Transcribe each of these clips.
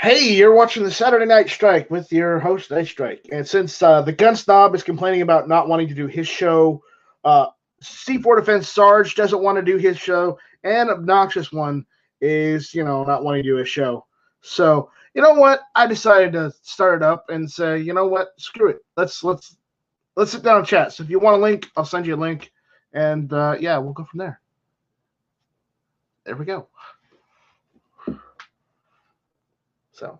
Hey, you're watching the Saturday Night Strike with your host, Strike. And since the GunSnob is complaining about not wanting to do his show, uh, C4 Defense Sarge doesn't want to do his show, and Obnoxious One is, not wanting to do his show. So, you know what? I decided to start it up and say, you know what? Screw it. Let's sit down and chat. So if you want a link, I'll send you a link, and yeah, we'll go from there. There we go. So.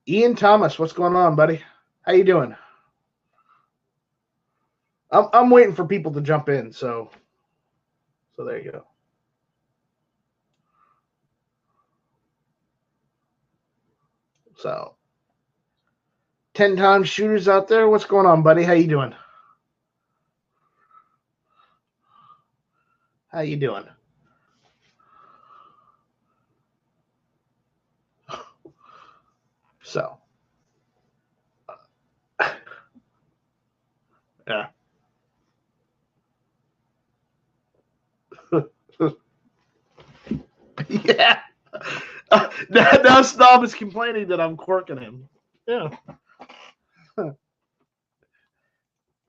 Ian Thomas, what's going on, buddy? How you doing? I'm waiting for people to jump in, so there you go. So 10 times shooters out there, what's going on, buddy? How you doing? How you doing? So yeah. Yeah. Now Snob is complaining that I'm quirking him. Yeah.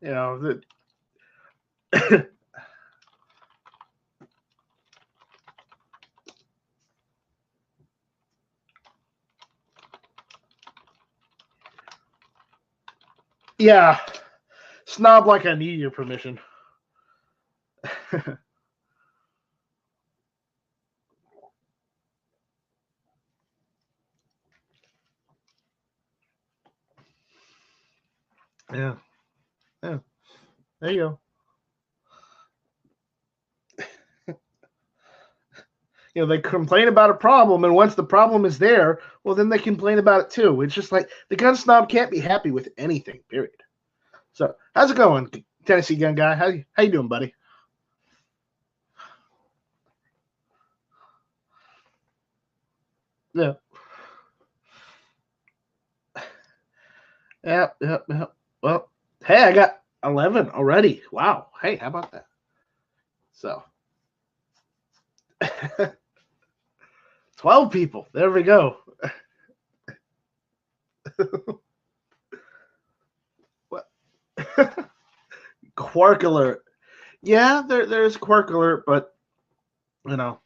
You know, yeah. Snob, like I need your permission. Yeah. Yeah. There you go. They complain about a problem, and once the problem is there, well, then they complain about it too. It's just like the gun snob can't be happy with anything, period. So, how's it going, Tennessee gun guy? How you doing, buddy? Yeah. Yep. Well, hey, I got 11 already. Wow. Hey, how about that? So, 12 people. There we go. What? Quark alert. Yeah, there's Quark alert, but you know,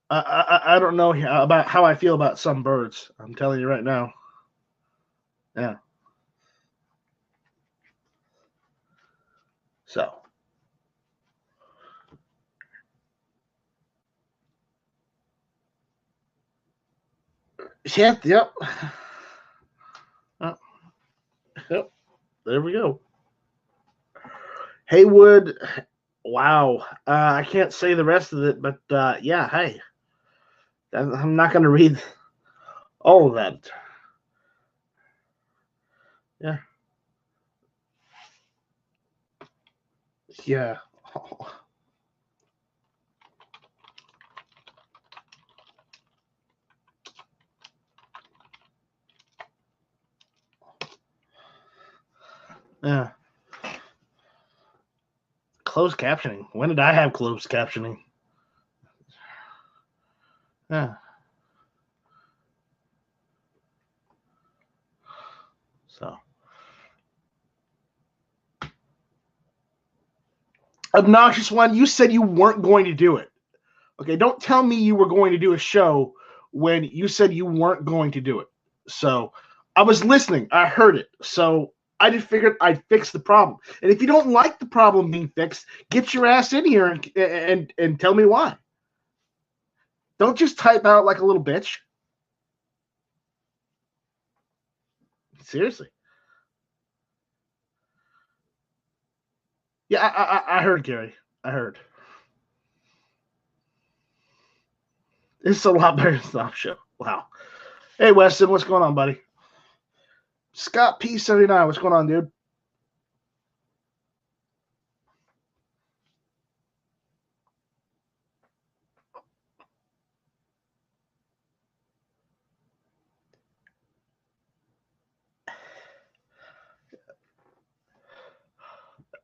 I don't know about how I feel about some birds. I'm telling you right now. Yeah. So. Yep. Yep. There we go. Haywood. Wow. I can't say the rest of it, but yeah. Hey, I'm not going to read all of that. Yeah. Yeah. Yeah. Closed captioning. When did I have closed captioning? Yeah. So. Obnoxious One, you said you weren't going to do it. Okay, don't tell me you were going to do a show when you said you weren't going to do it. So I was listening. I heard it. So I just figured I'd fix the problem. And if you don't like the problem being fixed, get your ass in here and tell me why. Don't just type out like a little bitch. Seriously. Yeah, I heard, Gary. I heard. It's a lot better than Stop Show. Wow. Hey, Weston, what's going on, buddy? Scott P79, what's going on, dude?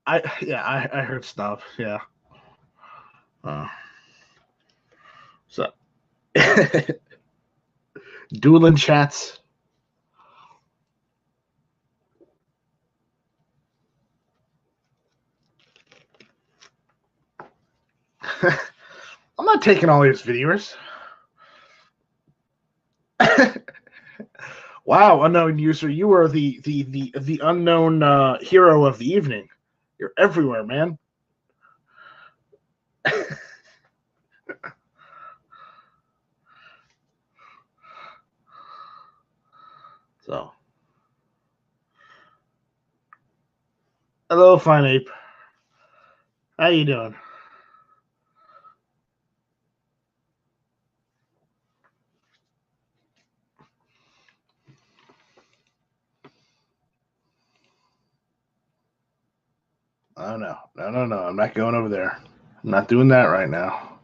I heard stuff. Yeah. So dueling chats. I'm not taking all these viewers. Wow, unknown user, you are the unknown hero of the evening. You're everywhere, man. So, hello, Fine Ape. How you doing? Oh no, no! I'm not going over there. I'm not doing that right now.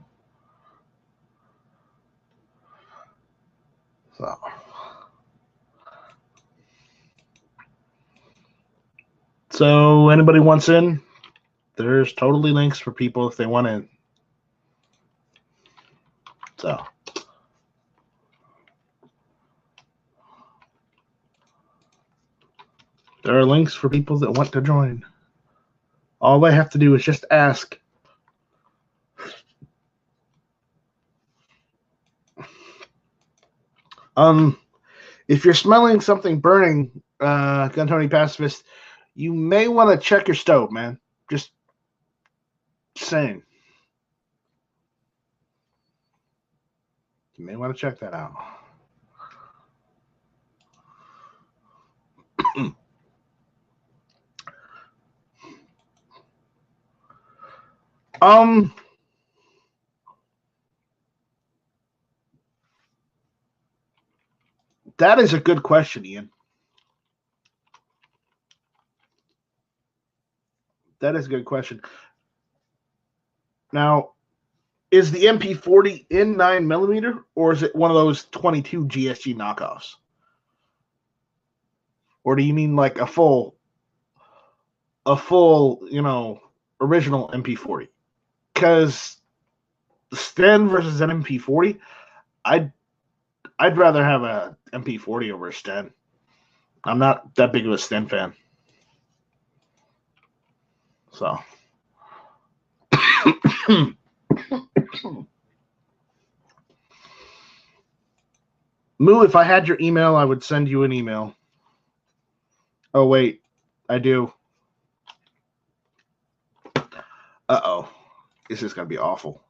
So anybody wants in? There's totally links for people if they want in. So. There are links for people that want to join. All they have to do is just ask. If you're smelling something burning, Gun Tony Pacifist, you may want to check your stove, man. Just saying. You may want to check that out. That is a good question, Ian. That is a good question. Now, is the MP40 in 9mm, or is it one of those 22 GSG knockoffs? Or do you mean like a full, original MP40? Because Sten versus an MP40, I'd rather have a MP40 over a Sten. I'm not that big of a Sten fan. So. Moo, if I had your email, I would send you an email. Oh, wait. I do. Uh-oh. This is going to be awful.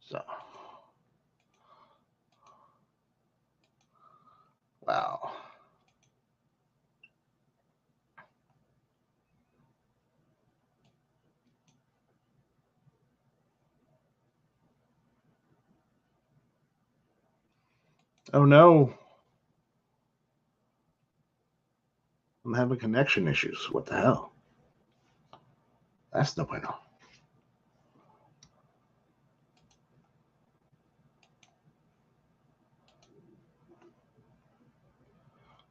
So. Wow. Oh, no. I'm having connection issues. What the hell? That's no bueno.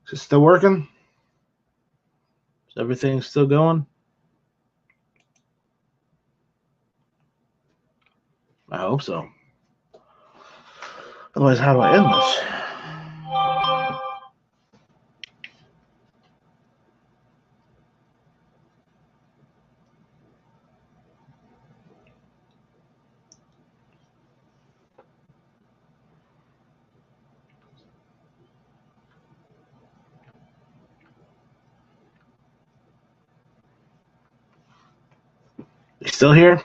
Is it still working? Is everything still going? I hope so. Otherwise, how do I end this? You still here?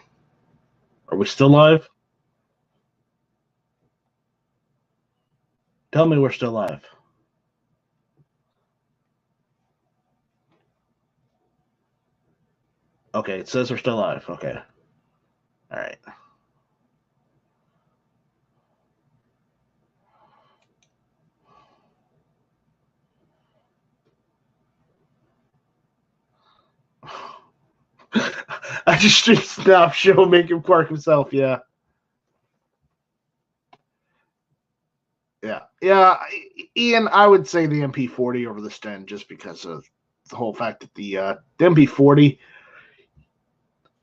Are we still live? Tell me we're still live. Okay, it says we're still live. Okay. All right. I just stream Snap show, make him quark himself. Yeah. Yeah, Ian, I would say the MP40 over the Sten just because of the whole fact that the MP40,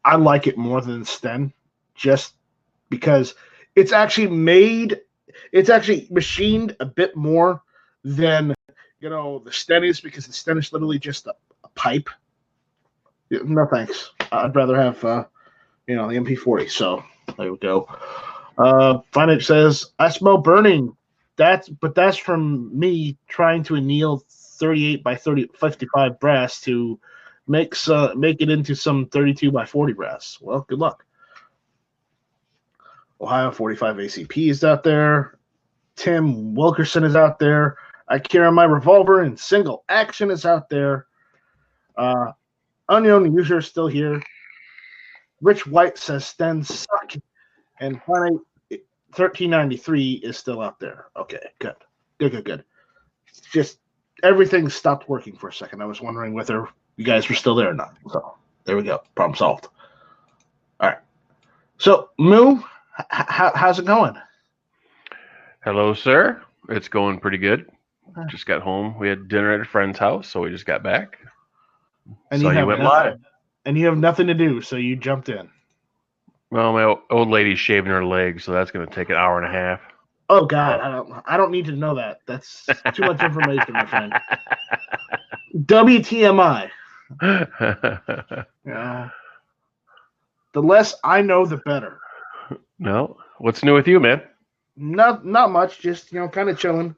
I like it more than the Sten just because it's actually it's actually machined a bit more than, the Sten is, because the Sten is literally just a pipe. No thanks. I'd rather have, the MP40. So there we go. Finance says, I smell burning. That's from me trying to anneal 38 by 55 brass to make it into some 32 by 40 brass. Well, good luck. Ohio 45 ACP is out there. Tim Wilkerson is out there. I carry my revolver in single action is out there. Unknown user is still here. Rich White says Stens suck. And finally, 1393 is still out there. Okay, good. Just everything stopped working for a second. I was wondering whether you guys were still there or not. So there we go. Problem solved. All right. So Moo, how's it going? Hello, sir. It's going pretty good. Just got home. We had dinner at a friend's house, so we just got back. And so you went live. And you have nothing to do, so you jumped in. Well, my old lady's shaving her legs, so that's going to take an hour and a half. Oh God, I don't need to know that. That's too much information, my friend. WTMI. Yeah. The less I know, the better. No, what's new with you, man? Not much. Just kind of chilling.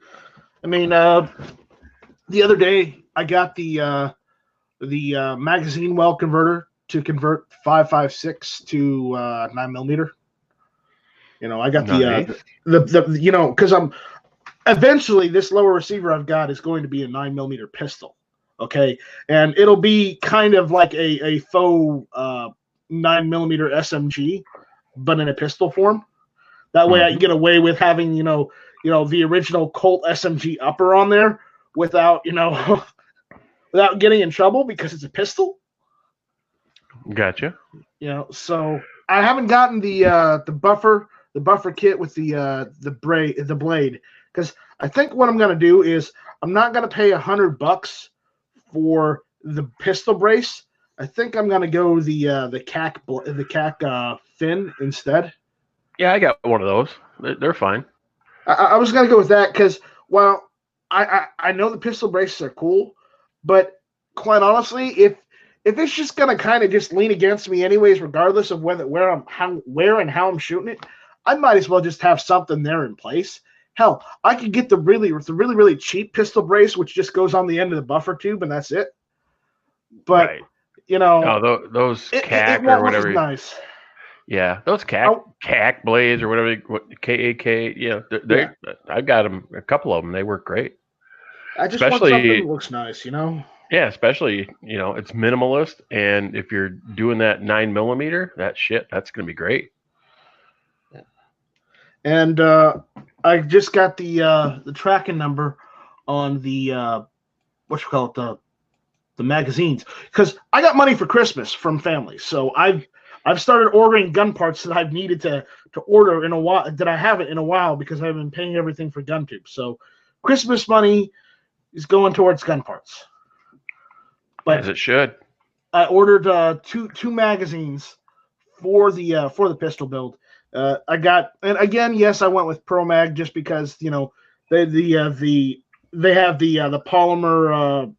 I mean, the other day I got the magazine well converter to convert 5.56 to 9mm. I got nice. the because I'm eventually this lower receiver I've got is going to be a 9mm pistol. Okay, and it'll be kind of like a faux 9mm SMG, but in a pistol form. That way I can get away with having the original Colt SMG upper on there without without getting in trouble because it's a pistol. Gotcha. So I haven't gotten the buffer kit with the blade, because I think what I'm gonna do is I'm not gonna pay $100 for the pistol brace. I think I'm gonna go the CAC fin instead. Yeah, I got one of those. They're fine. I was gonna go with that because while I know the pistol braces are cool, but quite honestly, if it's just gonna kind of just lean against me anyways, regardless of where and how I'm shooting it, I might as well just have something there in place. Hell, I could get the really cheap pistol brace, which just goes on the end of the buffer tube, and that's it. But right. Those CAC or whatever. Nice. Yeah, those CAC blades or whatever, KAK. Yeah, they. I've got them. A couple of them. They work great. I just want something that looks nice, Yeah, especially it's minimalist, and if you're doing that 9mm, that's gonna be great. Yeah. And I just got the tracking number on the the magazines, because I got money for Christmas from family, so I've started ordering gun parts that I've needed to order in a while, that I haven't in a while, because I've been paying everything for GunTube. So Christmas money is going towards gun parts. But as it should. I ordered two magazines for the pistol build. I got, and again, yes, I went with Pro Mag just because they have the polymer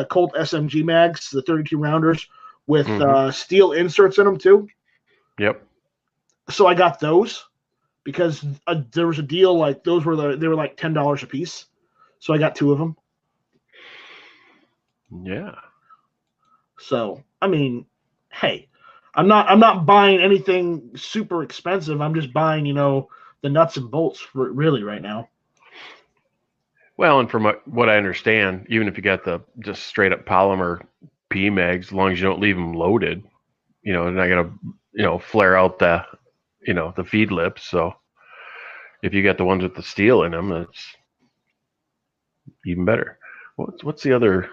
Colt SMG mags, the 32 rounders with steel inserts in them too. Yep. So I got those because there was a deal, like they were like $10 a piece. So I got two of them. Yeah. So I mean, hey, I'm not buying anything super expensive. I'm just buying the nuts and bolts for really right now. Well, and from what I understand, even if you got the just straight up polymer P mags, as long as you don't leave them loaded, they're not gonna flare out the the feed lips. So if you got the ones with the steel in them, that's even better. What's the other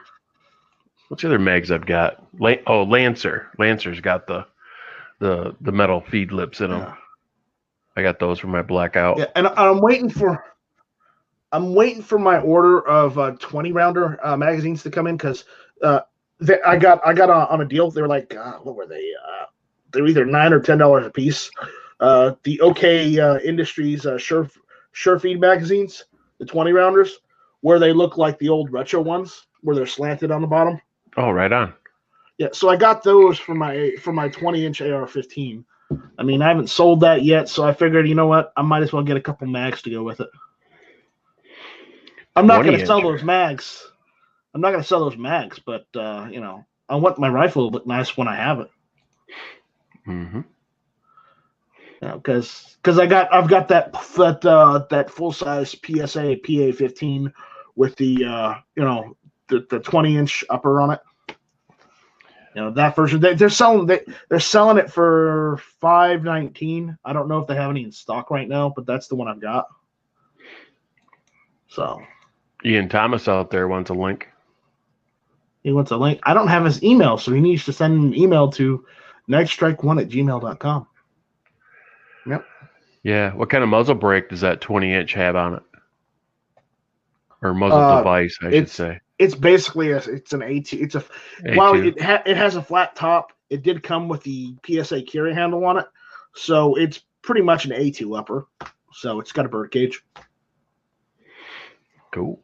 mags I've got? Lancer. Lancer's got the metal feed lips in them. Yeah. I got those for my blackout. Yeah, and I'm waiting for I'm waiting for my order of 20 rounder magazines to come in because I got on a deal. They were like, what were they? They were either $9 or $10 a piece. The OK Industries Sure Feed magazines, the 20 rounders, where they look like the old retro ones, where they're slanted on the bottom. Oh, right on. Yeah, so I got those for my 20-inch AR-15. I mean, I haven't sold that yet, so I figured, you know what, I might as well get a couple mags to go with it. I'm not going to sell those mags. I'm not going to sell those mags, but you know, I want my rifle to look nice when I have it. Mm-hmm. You know, because I've got that full size PSA PA-15 with the you know, the 20-inch upper on it. You know, that version they're selling it for $519. I don't know if they have any in stock right now, but that's the one I've got. So Ian Thomas out there wants a link. He wants a link. I don't have his email, so he needs to send an email to nightstrike1@gmail.com. Yep. Yeah. What kind of muzzle brake does that 20-inch have on it? Or muzzle device, I should say. It's basically it's an AT. It's a A2. While it has a flat top, it did come with the PSA carry handle on it, so it's pretty much an A2 upper. So it's got a bird cage. Cool.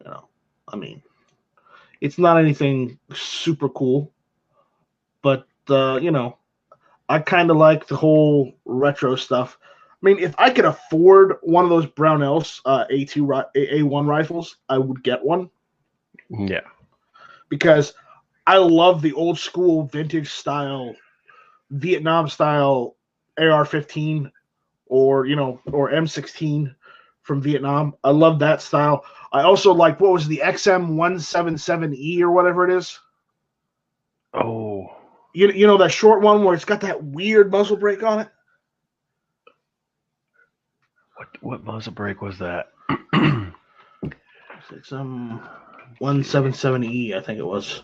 You know, I mean, it's not anything super cool, but you know, I kind of like the whole retro stuff. I mean, if I could afford one of those Brownells A1 rifles, I would get one. Yeah. Because I love the old school vintage style, Vietnam style AR-15 or M16 from Vietnam. I love that style. I also like, what was the XM177E or whatever it is? Oh. You know that short one where it's got that weird muzzle brake on it? What muzzle brake was that? XM177E, I think it was.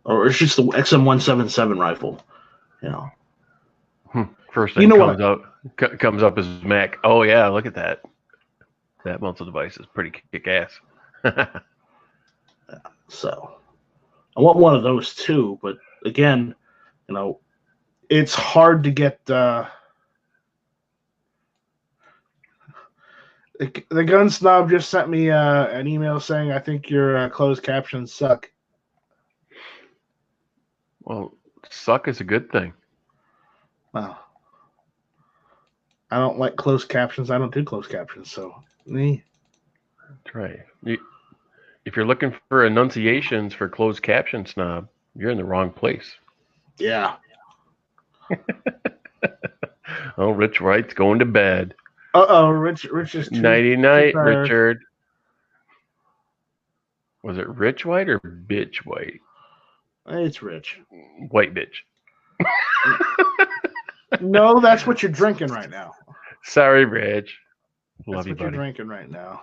Or it's just the XM177 rifle, you know. First thing comes up is Mac. Oh yeah, look at that. That muzzle device is pretty kick-ass. So I want one of those too, but again, you know, it's hard to get the GunSnob just sent me an email saying, I think your closed captions suck. Well, suck is a good thing. Well, I don't like closed captions. I don't do closed captions, so me. That's right. If you're looking for enunciations for closed caption snob, you're in the wrong place. Yeah. Oh, Rich White's going to bed. Rich is nighty night, Richard. Was it Rich White or Bitch White? It's Rich. White bitch. No, that's what you're drinking right now. Sorry, Rich. Love you, buddy. You're drinking right now.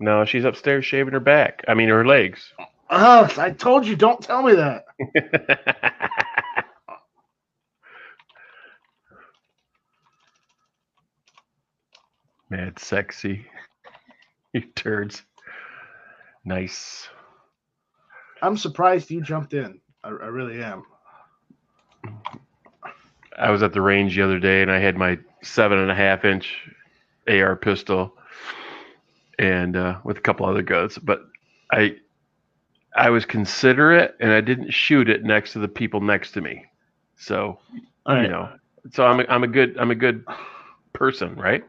No, she's upstairs shaving her back. I mean, her legs. Oh, I told you, don't tell me that. Mad sexy. You turds. Nice. I'm surprised you jumped in. I really am. I was at the range the other day and I had my 7.5-inch AR pistol and with a couple other guns, but I was considerate and I didn't shoot it next to the people next to me. So, right. You know, so I'm a good person, right?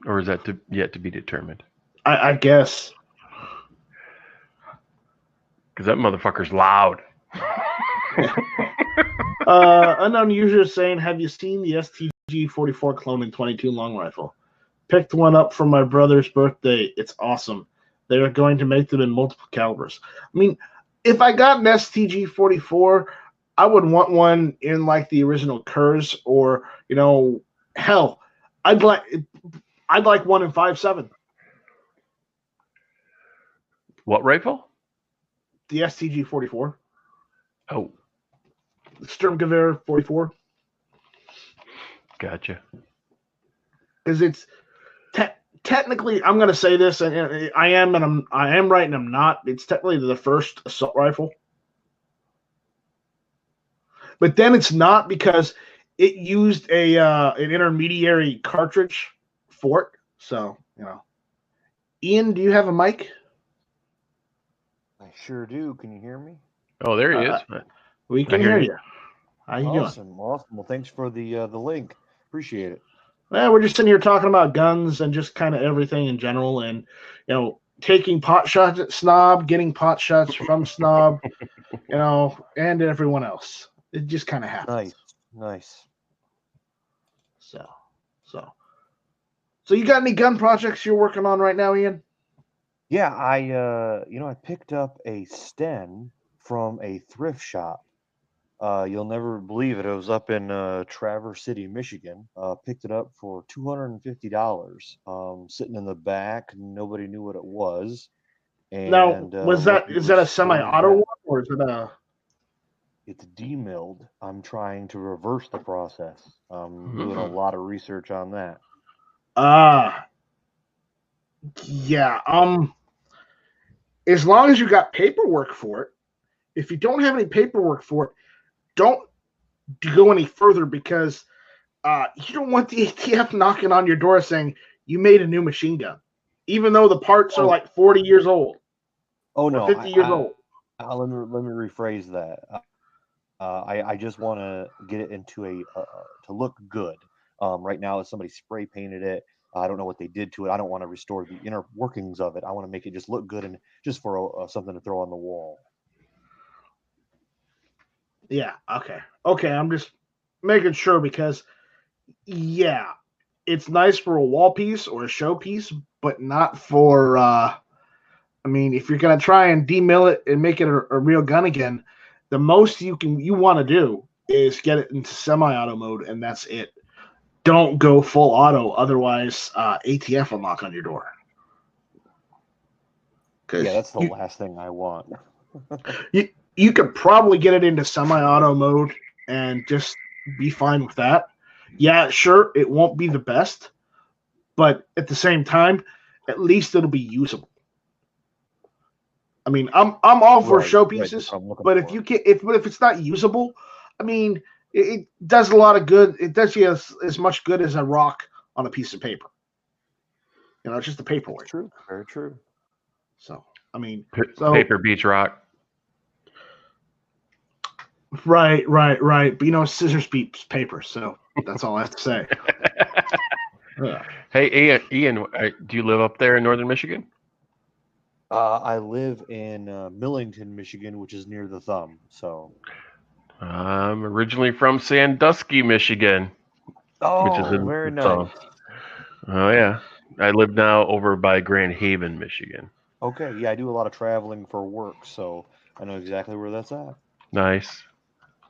Or is that yet to be determined? I guess. Because that motherfucker's loud. Unknown user saying, have you seen the STG-44 clone in 22 long rifle? Picked one up for my brother's birthday. It's awesome. They are going to make them in multiple calibers. I mean, if I got an STG-44, I would want one in like the original Kurz, or you know, hell, I'd like one in 5.7. What rifle? The STG-44. Oh, Sturmgewehr 44. gotcha. Because it's technically, I'm going to say this, and I am right, and I'm not. It's technically the first assault rifle, but then it's not because it used an intermediary cartridge for it. So Ian, do you have a mic? I sure do. Can you hear me? Oh, there he is. We can hear you. How you doing? Awesome. Well, thanks for the link. Appreciate it. Well, we're just sitting here talking about guns and just kind of everything in general, and taking pot shots at Snob, getting pot shots from Snob, and everyone else. It just kind of happens. Nice. So you got any gun projects you're working on right now, Ian? Yeah, I picked up a Sten from a thrift shop. You'll never believe it. It was up in Traverse City, Michigan. Picked it up for $250. Sitting in the back, nobody knew what it was. And now, is that a semi-auto one, or is it a? It's demilled. I'm trying to reverse the process. I'm doing a lot of research on that. Yeah. As long as you got paperwork for it. If you don't have any paperwork for it, don't go any further, because you don't want the ATF knocking on your door saying you made a new machine gun, even though the parts are like 40 years old. Oh no, 50 years old. Let me rephrase that. I just want to get it into to look good. Right now, somebody spray painted it. I don't know what they did to it. I don't want to restore the inner workings of it. I want to make it just look good and just for something to throw on the wall. Yeah. Okay. I'm just making sure, because it's nice for a wall piece or a show piece, but not for. If you're gonna try and demill it and make it a real gun again, the most you want to do is get it into semi-auto mode, and that's it. Don't go full auto, otherwise ATF will knock on your door. Yeah, that's the last thing I want. You could probably get it into semi-auto mode and just be fine with that. Yeah, sure, it won't be the best, but at the same time, at least it'll be usable. I'm all for show pieces, but if it's not usable, it does a lot of good. It does you as much good as a rock on a piece of paper. It's just a paperweight. True, very true. So paper beats rock. Right. But scissors beats paper. So that's all I have to say. Hey, Ian, do you live up there in northern Michigan? I live in Millington, Michigan, which is near the thumb. So I'm originally from Sandusky, Michigan. Which is very nice. Oh yeah, I live now over by Grand Haven, Michigan. Okay, yeah, I do a lot of traveling for work, so I know exactly where that's at. Nice.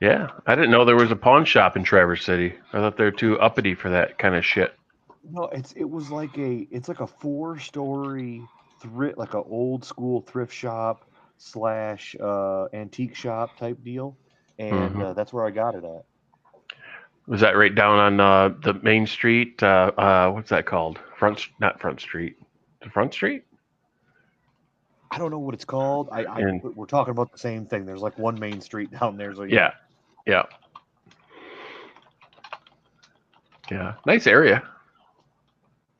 Yeah, I didn't know there was a pawn shop in Traverse City. I thought they were too uppity for that kind of shit. No, it's like a 4-story thrift, like an old school thrift shop / antique shop type deal, and that's where I got it at. Was that right down on the main street? What's that called? Not Front Street. The Front Street? I don't know what it's called. We're talking about the same thing. There's like one main street down there. So yeah. Nice area.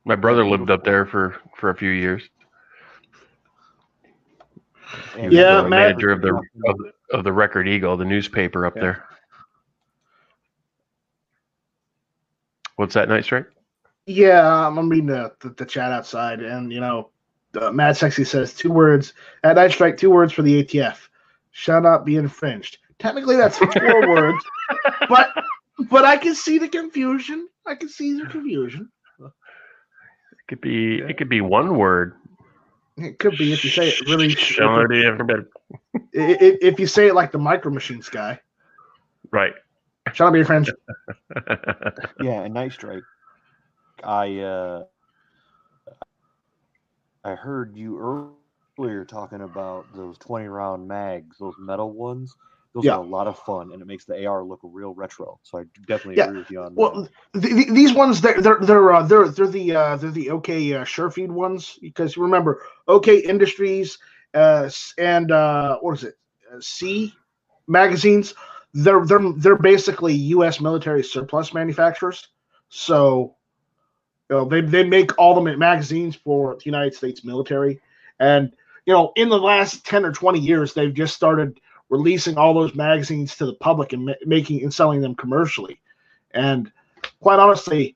My brother lived up there for a few years. He was the manager of the Record Eagle, the newspaper up there. What's that, Night Strike? Yeah, I'm reading the chat outside, and Mad Sexy says 2 words at Night Strike. 2 words for the ATF: shall not be infringed. Technically, that's 4 words, but I can see the confusion. It could be 1 word. It could be if you say it really. If you say it like the Micro Machines guy, right? Shall not be infringed. Yeah, and Night Strike. I heard you earlier talking about those 20-round mags, those metal ones. Those are a lot of fun, and it makes the AR look real retro. So I definitely agree with you on that. Well, these ones they're the OK Surefeed ones, because remember OK Industries and what is it, C magazines, they're basically U.S. military surplus manufacturers. So they make all the magazines for the United States military, and in the last 10 or 20 years they've just started releasing all those magazines to the public and making and selling them commercially. And quite honestly,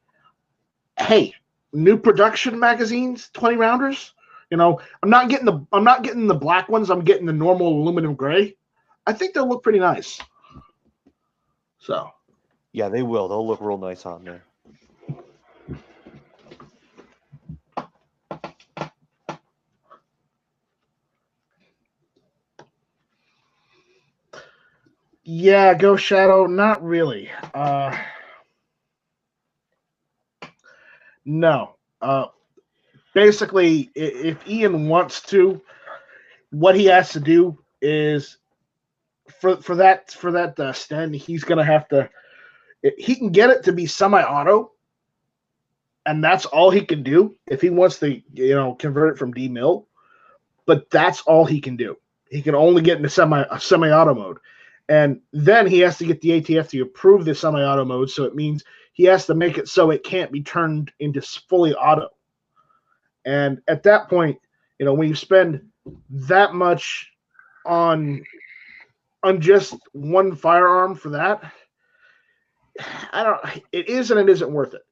hey, new production magazines, 20 rounders. I'm not getting the black ones. I'm getting the normal aluminum gray. I think they'll look pretty nice. So, yeah, they will. They'll look real nice on there. Yeah, Go Shadow. Not really. No. Basically, if Ian wants to, what he has to do is for that stand, he's gonna have to. He can get it to be semi-auto, and that's all he can do if he wants to, convert it from D-mill. But that's all he can do. He can only get into semi-auto mode. And then he has to get the ATF to approve the semi-auto mode, so it means he has to make it so it can't be turned into fully auto. And at that point, when you spend that much on just one firearm for that, it is and it isn't worth it.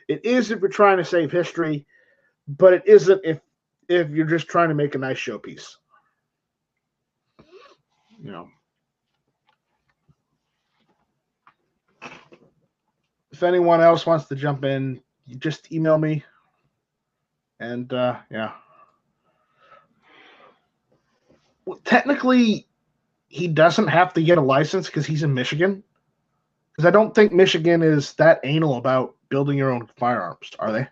It is if you're trying to save history, but it isn't if you're just trying to make a nice showpiece. If anyone else wants to jump in, you just email me. And yeah. Well, technically, he doesn't have to get a license because he's in Michigan. Because I don't think Michigan is that anal about building your own firearms, are they?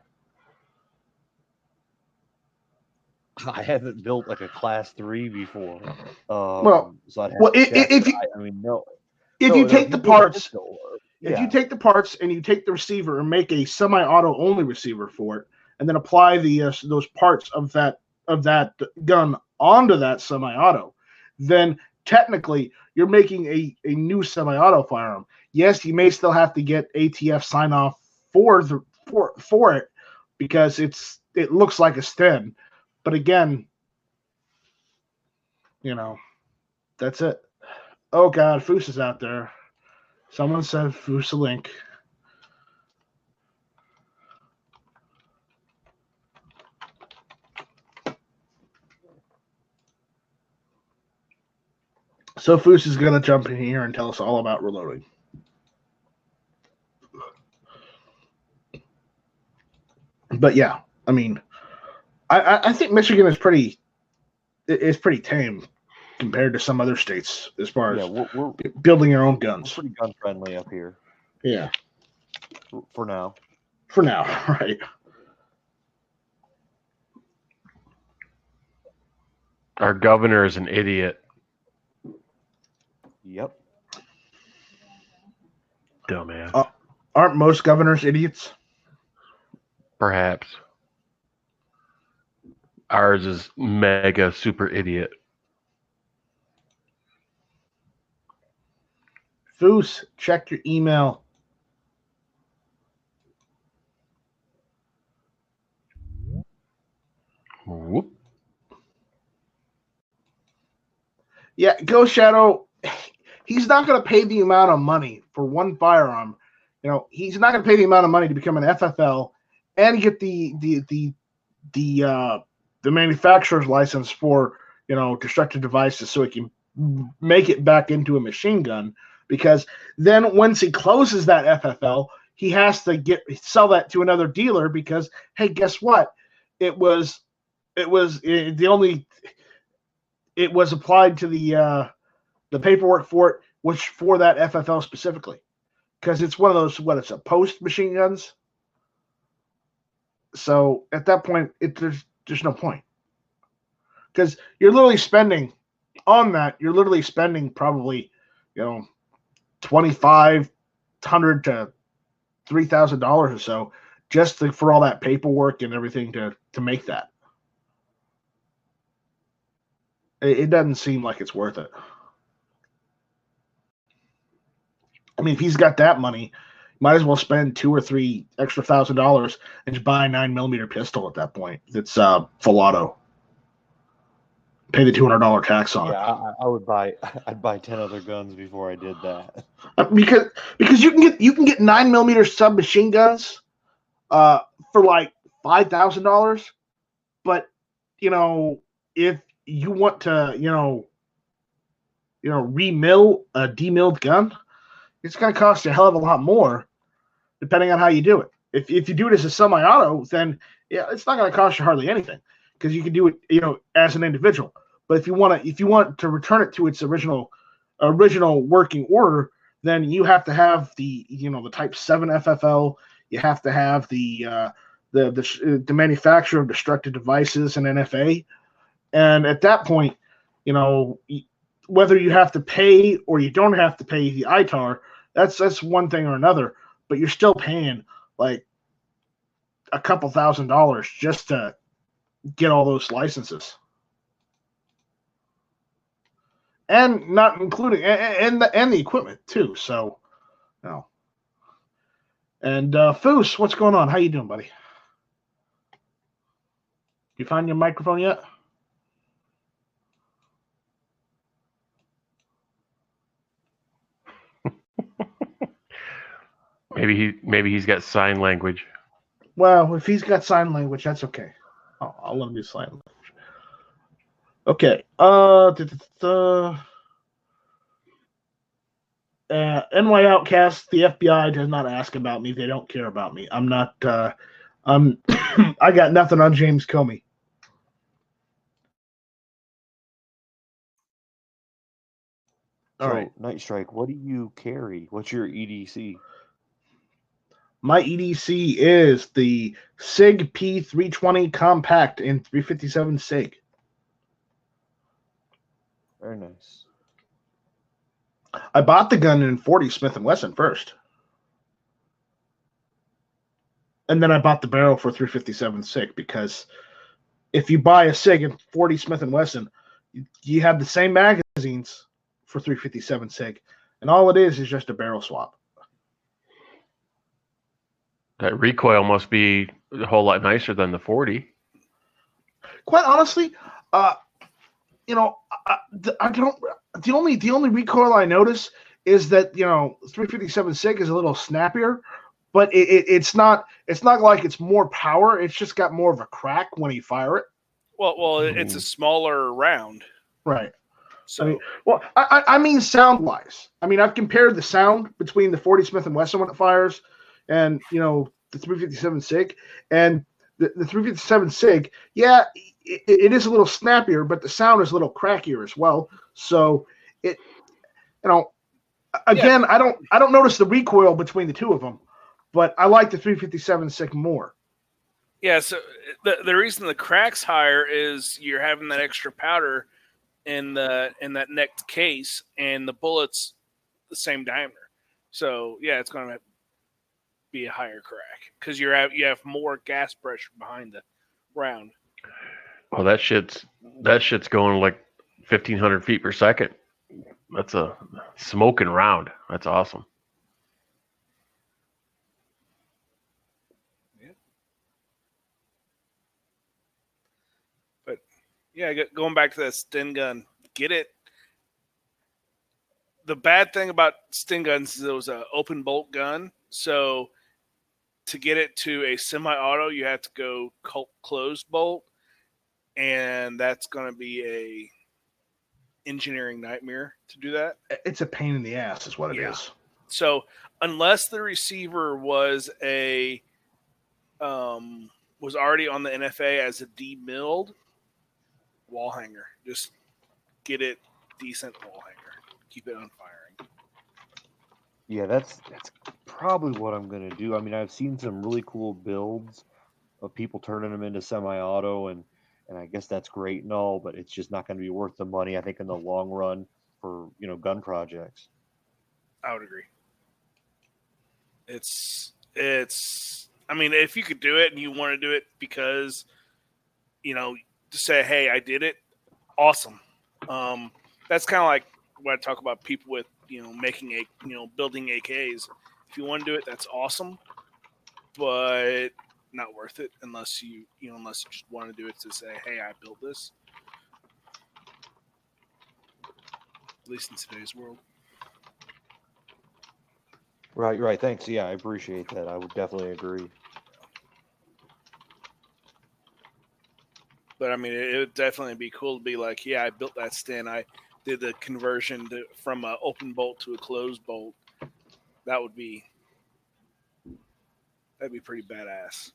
I haven't built like a Class 3 before. If you take the parts and you take the receiver and make a semi-auto only receiver for it, and then apply those parts of that gun onto that semi-auto, then technically you're making a new semi-auto firearm. Yes, you may still have to get ATF sign off for it because it looks like a Sten, but again, that's it. Oh God, Foos is out there. Someone sent Foos a link. So Foos is going to jump in here and tell us all about reloading. But yeah, I mean, I think Michigan is pretty tame compared to some other states as far as we're building your own guns. We're pretty gun friendly up here. Yeah. For now. For now, right. Our governor is an idiot. Yep. Dumbass. Aren't most governors idiots? Perhaps. Ours is mega super idiot. Foos, check your email. Whoop. Yeah, Ghost Shadow, he's not going to pay the amount of money for one firearm. He's not going to pay the amount of money to become an FFL and get the manufacturer's license for destructive devices, so he can make it back into a machine gun. Because then once he closes that FFL, he has to sell that to another dealer because, hey, guess what? It was applied to the paperwork for it, which for that FFL specifically, because it's one of those it's a post machine guns. So at that point, there's no point, because you're literally spending on that. You're literally spending probably $2,500 to $3,000 or so just for all that paperwork and everything to make that. It doesn't seem like it's worth it. I mean, if he's got that money, might as well spend $2,000 or $3,000 extra and just buy a 9mm pistol at that point. That's full auto. Pay the $200 tax on it. Yeah, I would buy. I'd buy 10 other guns before I did that. Because you can get 9mm submachine guns, for like $5,000. But if you want to remill a demilled gun, it's going to cost you a hell of a lot more, depending on how you do it. If you do it as a semi-auto, then yeah, it's not going to cost you hardly anything because you can do it, as an individual. But if you want to return it to its original working order, then you have to have the Type 7 FFL. You have to have the manufacturer of destructive devices and NFA. And at that point, whether you have to pay or you don't have to pay the ITAR, that's one thing or another, but you're still paying like a couple $1,000 just to get all those licenses, and not including and the equipment too. So, And Foos, what's going on? How you doing, buddy? You find your microphone yet? Maybe he's got sign language. Well, if he's got sign language, that's okay. I'll let him do sign language. Okay. NY Outcast, the FBI does not ask about me. They don't care about me. I'm not. I got nothing on James Comey. All right, Night Strike. What do you carry? What's your EDC? My EDC is the SIG P320 Compact in 357 SIG. Very nice. I bought the gun in 40 Smith & Wesson first. And then I bought the barrel for 357 SIG because if you buy a SIG in 40 Smith & Wesson, you have the same magazines for 357 SIG. And all it is just a barrel swap. That recoil must be a whole lot nicer than the 40. Quite honestly, I don't. The only recoil I notice is that 357 SIG is a little snappier, but it's not like it's more power. It's just got more of a crack when you fire it. Well, it's a smaller round, right? So, I mean sound wise. I mean, I've compared the sound between the 40 Smith & Wesson when it fires and the 357 SIG, and the 357 SIG, yeah, it is a little snappier, but the sound is a little crackier as well. So again, I don't notice the recoil between the two of them, but I like the 357 SIG more. Yeah, so the reason the crack's higher is you're having that extra powder in that necked case, and the bullet's the same diameter. So yeah, it's going to be a higher crack because you have more gas pressure behind the round. Oh, that shit's going like 1,500 feet per second. That's a smoking round. That's awesome. Yeah. But yeah, going back to that Sten gun, get it. The bad thing about Sten guns is it was an open bolt gun, so to get it to a semi-auto, you have to go closed bolt, and that's going to be a engineering nightmare to do that. It's a pain in the ass, is what it is. So unless the receiver was already on the NFA as a demilled wall hanger, just get it decent wall hanger, keep it on firing. Yeah, that's probably what I'm gonna do. I mean, I've seen some really cool builds of people turning them into semi-auto, and I guess that's great and all, but it's just not going to be worth the money, I think, in the long run for gun projects. I would agree. It's. I mean, if you could do it and you want to do it because, to say, hey, I did it, awesome. That's kind of like what I talk about people with, making building AKs. If you want to do it, that's awesome, but not worth it unless you just want to do it to say, hey, I built this. At least in today's world. Right. Thanks. Yeah, I appreciate that. I would definitely agree. But I mean, it would definitely be cool to be like, yeah, I built that stand. I did the conversion from an open bolt to a closed bolt. That'd be pretty badass.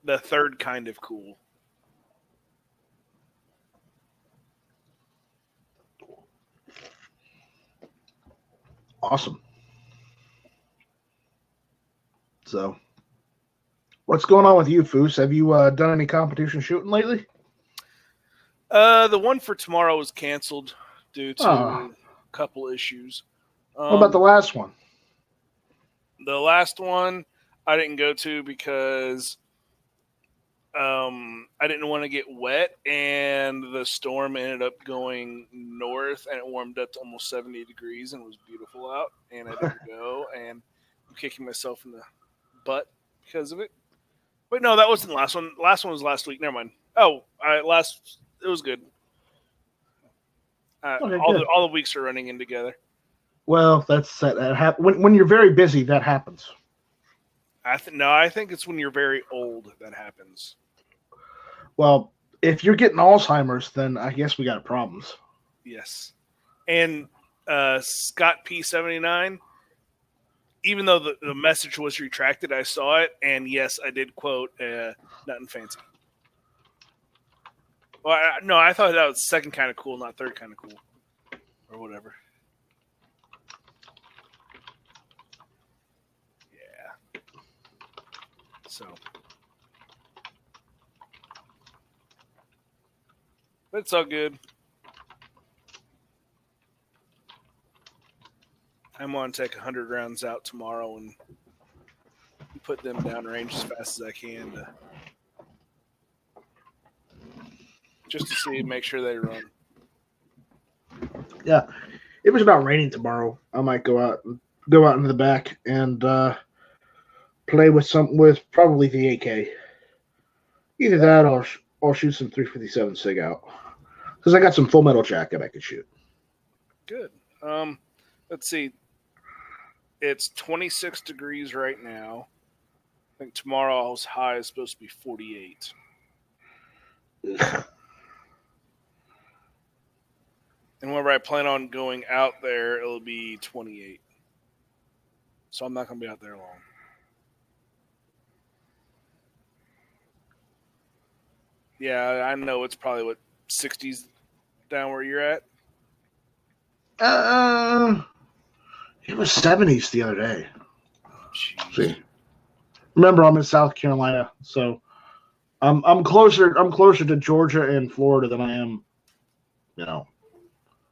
The third kind of cool. Awesome. So, what's going on with you, Foos? Have you done any competition shooting lately? The one for tomorrow was canceled due to a couple issues. What about the last one? The last one I didn't go to because I didn't want to get wet, and the storm ended up going north, and it warmed up to almost 70 degrees, and it was beautiful out, and I didn't go, and I'm kicking myself in the butt because of it. But no, that wasn't the last one. The last one was last week. Never mind. Oh, it was good. Okay, all the weeks are running in together. Well, that when you're very busy, that happens. I think it's when you're very old that happens. Well, if you're getting Alzheimer's, then I guess we got problems. Yes. And Scott P79, even though the message was retracted, I saw it, and yes, I did quote nothing fancy. Well, I thought that was second kind of cool, not third kind of cool. Or whatever. Yeah. So. But it's all good. I'm going to take 100 rounds out tomorrow and put them down range as fast as I can just to make sure they run. Yeah, if it's not raining tomorrow, I might go out into the back and play with probably the AK. Either that or I'll shoot some 357 SIG out because I got some full metal jacket I could shoot. Good. Let's see. It's 26 degrees right now. I think tomorrow's high is supposed to be 48. And whenever I plan on going out there, it'll be 28. So I'm not going to be out there long. Yeah, I know it's probably 60s down where you're at. It was 70s the other day. Jeez. See, remember I'm in South Carolina, so I'm closer to Georgia and Florida than I am,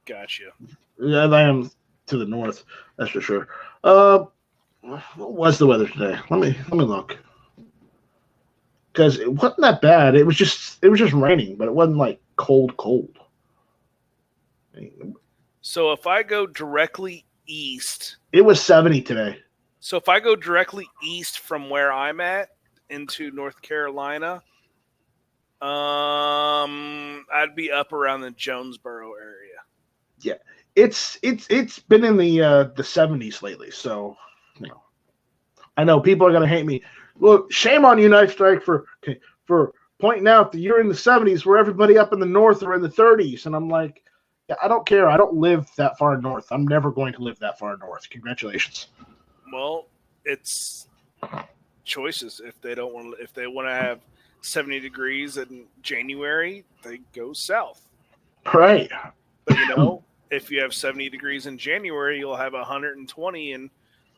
Gotcha. Yeah, I am to the north. That's for sure. What was the weather today? Let me look. Because it wasn't that bad. It was just raining, but it wasn't like cold. So if I go directly east, it was 70 today. So if I go directly east from where I'm at into North Carolina, I'd be up around the Jonesboro area. Yeah, it's been in the 70s lately. So, I know people are gonna hate me. Well, shame on you, Knife Strike, for pointing out that you're in the 70s where everybody up in the north are in the 30s. And I'm like, yeah, I don't care. I don't live that far north. I'm never going to live that far north. Congratulations. Well, it's choices. If they want to have 70 degrees in January, they go south. Right. But if you have 70 degrees in January, you'll have 120 in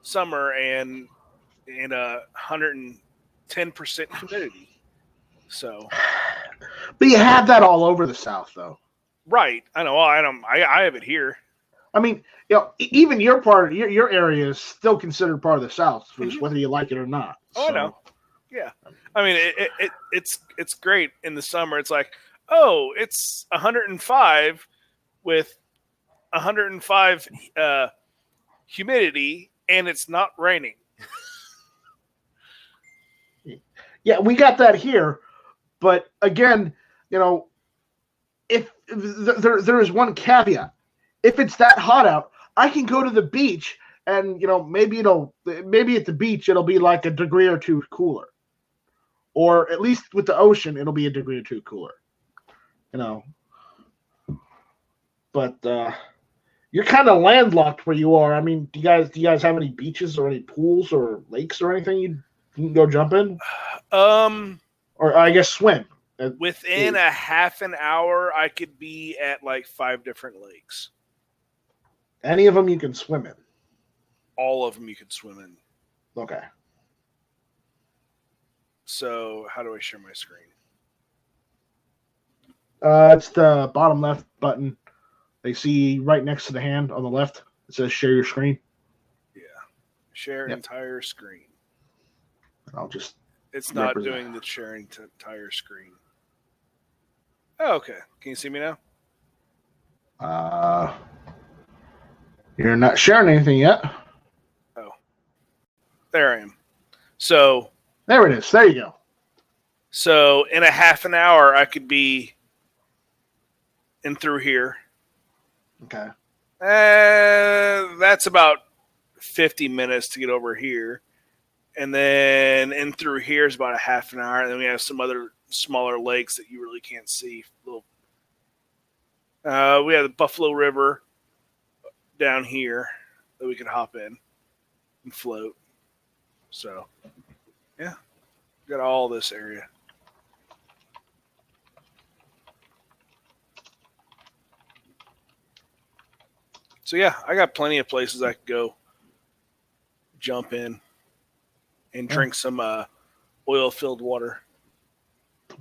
summer and 110% humidity. So, but you have that all over the South, though. Right. I know. I have it here. I mean, even your part, your area is still considered part of the South, Mhm. whether you like it or not. Oh, I know. Yeah. I mean, it's great in the summer. It's like, oh, it's 105 with 105 humidity, and it's not raining. Yeah, we got that here, but again, if there is one caveat, if it's that hot out, I can go to the beach, and maybe at the beach it'll be like a degree or two cooler, or at least with the ocean it'll be a degree or two cooler, But you're kind of landlocked where you are. I mean, do you guys have any beaches or any pools or lakes or anything you can go jump in? Or I guess swim. Within a half an hour, I could be at like 5 different lakes. Any of them you can swim in? All of them you could swim in. Okay. So how do I share my screen? It's the bottom left button. They see right next to the hand on the left. It says share your screen. Yeah. Share entire screen. I'll just... It's not doing the sharing entire screen. Oh, okay. Can you see me now? You're not sharing anything yet. Oh. There I am. So... There it is. There you go. So in a half an hour, I could be in through here. Okay. That's about 50 minutes to get over here. And then in through here is about a half an hour. And then we have some other smaller lakes that you really can't see. We have the Buffalo River down here that we can hop in and float. So, yeah, got all this area. So, yeah, I got plenty of places I could go jump in and drink some oil-filled water.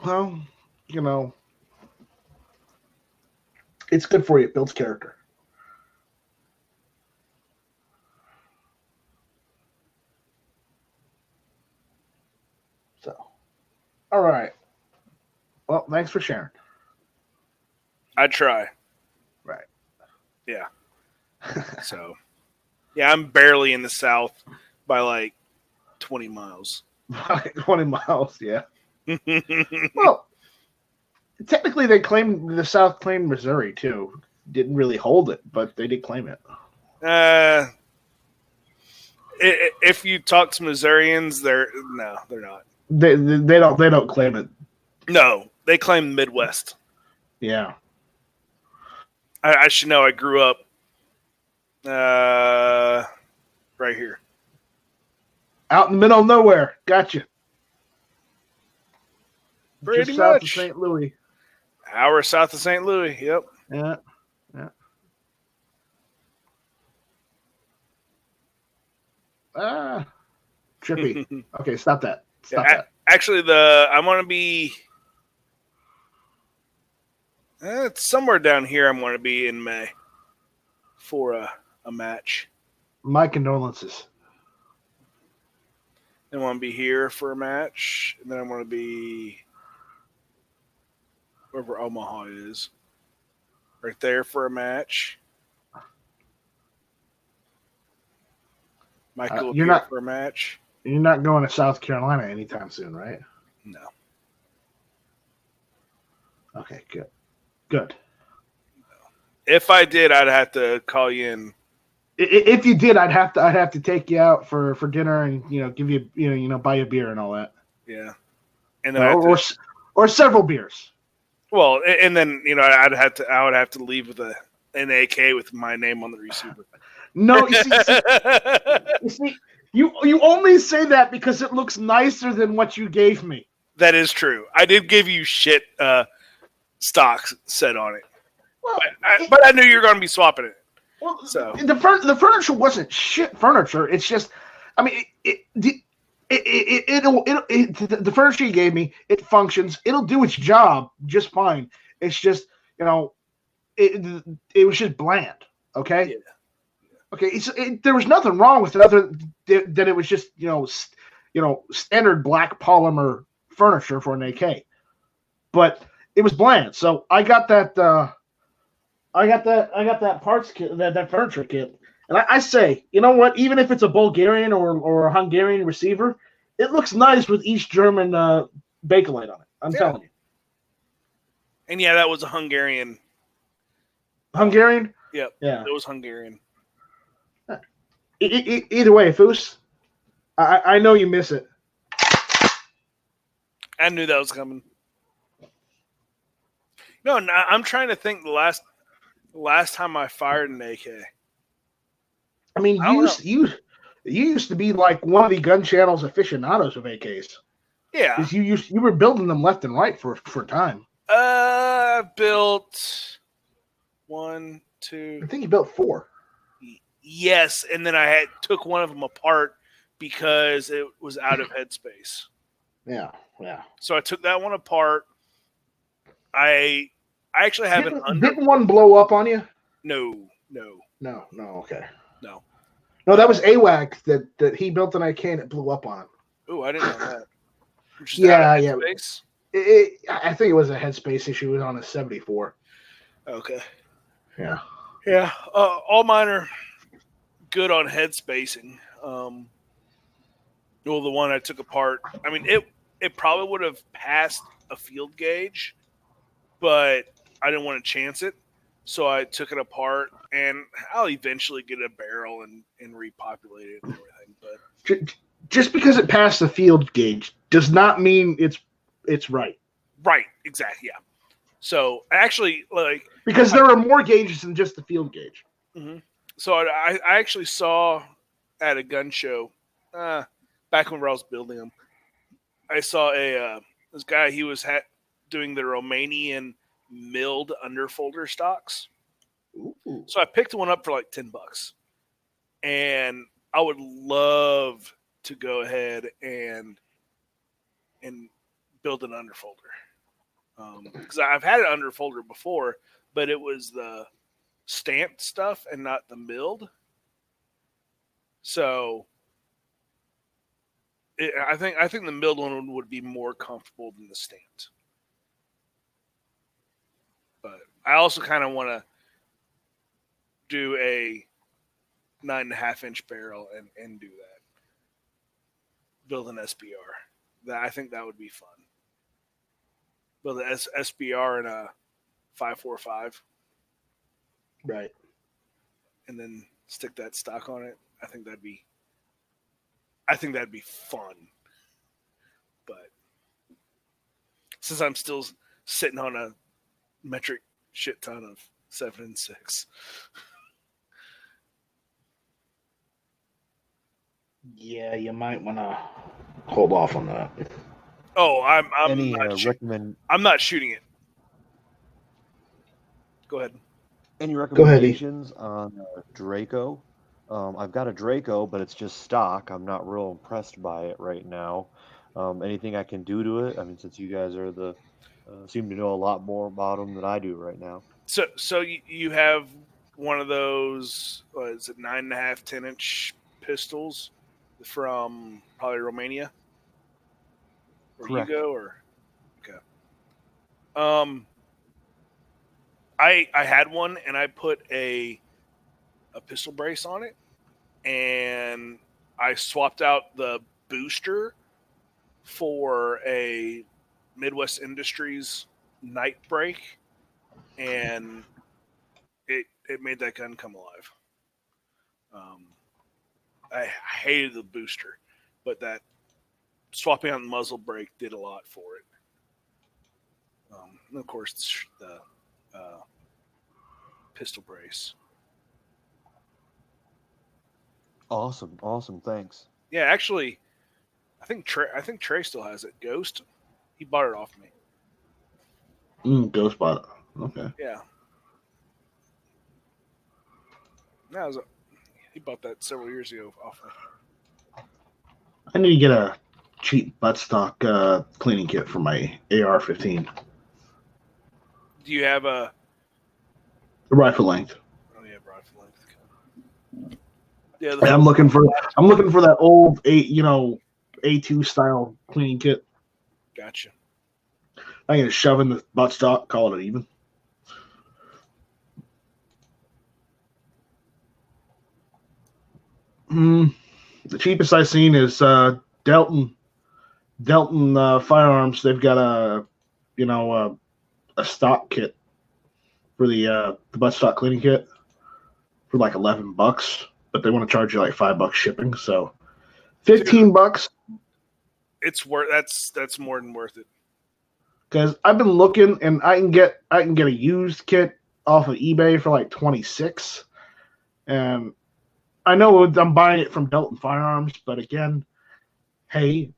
Well, it's good for you. It builds character. So, all right. Well, thanks for sharing. I'd try. Right. Yeah. So, yeah, I'm barely in the South by like 20 miles. 20 miles, yeah. Well, technically, the South claimed Missouri too. Didn't really hold it, but they did claim it. If you talk to Missourians, they're not. They don't claim it. No, they claim the Midwest. Yeah. I should know. I grew up right here. Out in the middle of nowhere. Gotcha. Pretty just south much. of St. Louis. Hour south of St. Louis. Yep. Yeah. Trippy. Okay, stop that. Stop that. Actually, I want to be. It's somewhere down here. I'm going to be in May for a match. My condolences. I want to be here for a match, and then I want to be wherever Omaha is, right there for a match. Michael you're not for a match. You're not going to South Carolina anytime soon, right? No. Okay, good. Good. If I did, I'd have to call you in. If you did, I'd have to take you out for dinner and give you buy you a beer and all that. Yeah, and then or several beers. Well, and then I would have to leave with an AK with my name on the receiver. No, you see, you only say that because it looks nicer than what you gave me. That is true. I did give you shit stocks set on it. Well, but I knew you were going to be swapping it. Well, so the furniture wasn't shit furniture. It's just, I mean, the furniture you gave me, it functions. It'll do its job just fine. It's just, it was just bland. Okay. Yeah. Okay. There was nothing wrong with it other than it was just standard black polymer furniture for an AK, but it was bland. So I got that. I got that parts kit, that furniture kit, and I say, you know what? Even if it's a Bulgarian or a Hungarian receiver, it looks nice with East German Bakelite on it. I'm telling you. And yeah, that was a Hungarian. Hungarian? Yep. Yeah. It was Hungarian. Either way, Foos, I know you miss it. I knew that was coming. No, I'm trying to think the last time I fired an AK. I mean, you used to be like one of the gun channel's aficionados of AKs. Yeah. Because you were building them left and right for a time. Built 1, 2. I think you built 4. Yes, and then I took one of them apart because it was out of headspace. Yeah. So I took that one apart. I actually have an under. Didn't one blow up on you? No. Okay. No, that was AWAC that he built an AK and it blew up on him. Oh, I didn't know that. Yeah. I think it was a headspace issue. It was on a 74. Okay. Yeah. Yeah. All mine are good on head spacing. Well, the one I took apart, I mean, it probably would have passed a field gauge, but I didn't want to chance it. So I took it apart, and I'll eventually get a barrel and repopulate it and everything. But just because it passed the field gauge does not mean it's right. Right, exactly, yeah. So actually, because there are more gauges than just the field gauge. Mm-hmm. So I actually saw at a gun show back when I was building them. I saw this guy. He was doing the Romanian milled underfolder stocks. Ooh. So I picked one up for like $10, and I would love to go ahead and build an underfolder because I've had an underfolder before, but it was the stamped stuff and not the milled. So I think the milled one would be more comfortable than the stamped. But I also kind of want to do a 9.5-inch barrel and do that. Build an SBR. I think that would be fun. Build an SBR and a 5.45. Right. And then stick that stock on it. I think that'd be fun. But since I'm still sitting on a metric shit ton of 7 and 6. Yeah, you might want to hold off on that. Oh, I'm not shooting it. Go ahead. Any recommendations on Draco? I've got a Draco, but it's just stock. I'm not real impressed by it right now. Anything I can do to it? I mean, since you guys are seem to know a lot more about them than I do right now. So you have one of those, is it 9.5, 10-inch pistols from probably Romania? Or Correct. Hugo, or okay. I had one and I put a pistol brace on it, and I swapped out the booster for a Midwest Industries night break, and it made that gun come alive. I hated the booster, but that swapping out the muzzle brake did a lot for it. And of course, the pistol brace. Awesome, thanks. Yeah, actually, I think Trey still has it. Ghost, he bought it off me. Ghost bought it. Okay. Yeah. He bought that several years ago off me. I need to get a cheap buttstock cleaning kit for my AR-15. Do you have a The rifle length. Oh yeah, rifle length. Yeah, And I'm looking for that old A2 style cleaning kit. Gotcha. I'm gonna shove in the buttstock, call it even. The cheapest I've seen is Delton Firearms. They've got a stock kit for the buttstock cleaning kit for like $11, but they want to charge you like $5 shipping. So $15. It's worth that's more than worth it. Because I've been looking, and I can get a used kit off of eBay for like $26, and I know I'm buying it from Delton Firearms, but again, hey,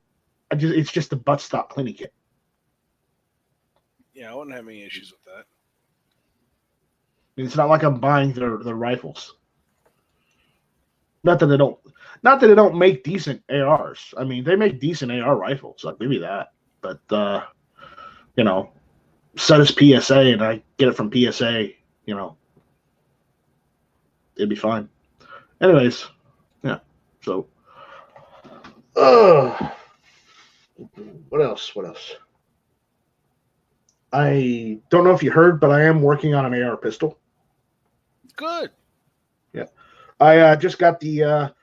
it's just a buttstock cleaning kit. Yeah, I wouldn't have any issues with that. It's not like I'm buying their rifles. Not that they don't make decent ARs. I mean, they make decent AR rifles. I'll give you that. But set as PSA and I get it from PSA, it'd be fine. Anyways, yeah. So, what else? I don't know if you heard, but I am working on an AR pistol. Good. Yeah, I just got the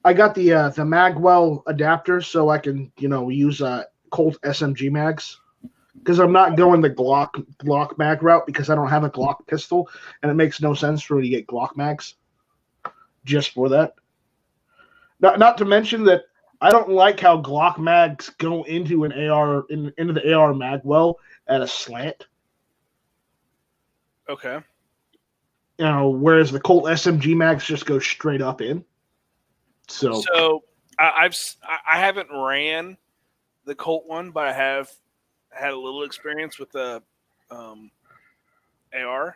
Magwell adapter, so I can use Colt SMG mags, because I'm not going the Glock mag route because I don't have a Glock pistol, and it makes no sense for me to get Glock mags just for that. Not to mention that I don't like how Glock mags go into an AR into the AR Magwell at a slant. Okay. Whereas the Colt SMG mags just go straight up in. So I haven't ran the Colt one, but I have had a little experience with the AR,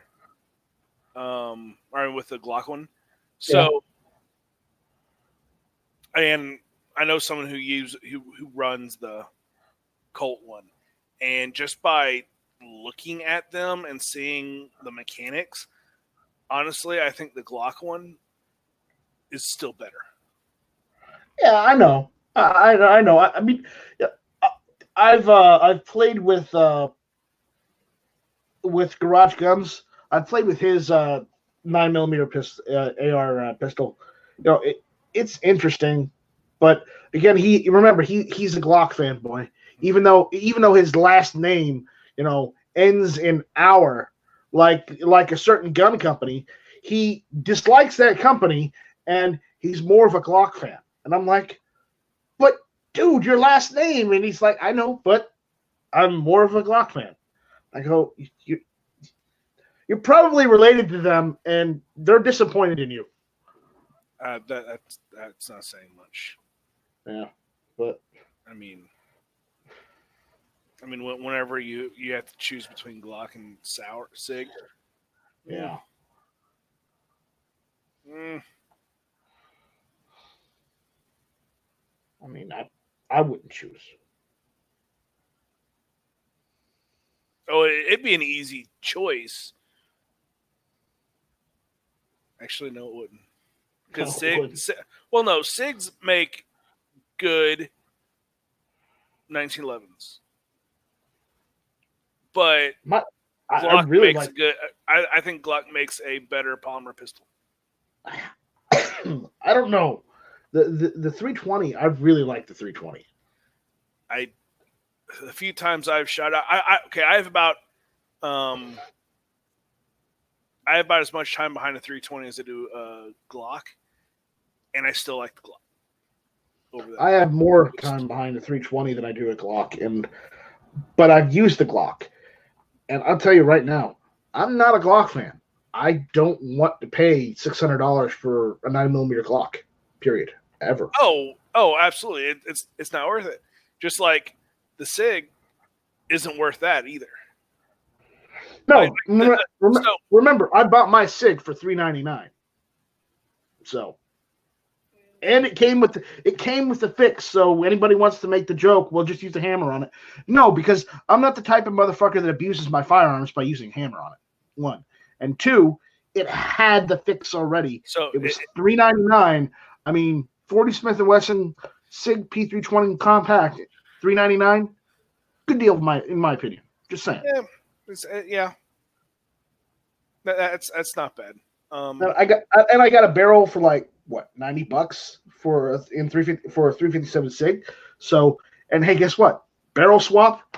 or with the Glock one. So, and I know someone who runs the Colt one, and just by looking at them and seeing the mechanics, honestly, I think the Glock one is still better. Yeah, I know. I know. I mean, I've played with Garage Guns. I've played with his 9mm AR pistol. It's interesting, but again, he's a Glock fanboy. Even though his last name ends in "our," like a certain gun company, he dislikes that company, and he's more of a Glock fan. And I'm like, but dude, your last name. And he's like, I know, but I'm more of a Glock fan. I go, you're probably related to them, and they're disappointed in you. That's not saying much. Yeah, but I mean, whenever you have to choose between Glock and Sig. Yeah. I mean, I wouldn't choose. Oh, it'd be an easy choice. Actually, no, it wouldn't. Because SIGs make good 1911s, but Glock makes a good. I think Glock makes a better polymer pistol. I don't know. The 320, I really like the 320. A few times I've shot out. I have about as much time behind a 320 as I do Glock, and I still like the Glock over that. I have more time behind the 320 than I do a Glock, but I've used the Glock, and I'll tell you right now, I'm not a Glock fan. I don't want to pay $600 for a 9mm Glock. Period. Ever. Oh, absolutely. It's not worth it. Just like the SIG isn't worth that either. No, remember, I bought my SIG for $399. So, and it came with the fix. So anybody wants to make the joke, we'll just use the hammer on it. No, because I'm not the type of motherfucker that abuses my firearms by using hammer on it. One. And two, it had the fix already. So It was $399. I mean, 40 Smith & Wesson SIG P320 compact, $399. Good deal, in my opinion. Just saying. Yeah, that's not bad. And I got a barrel for like what, $90 for a 357 SIG. So, and hey, guess what? Barrel swap.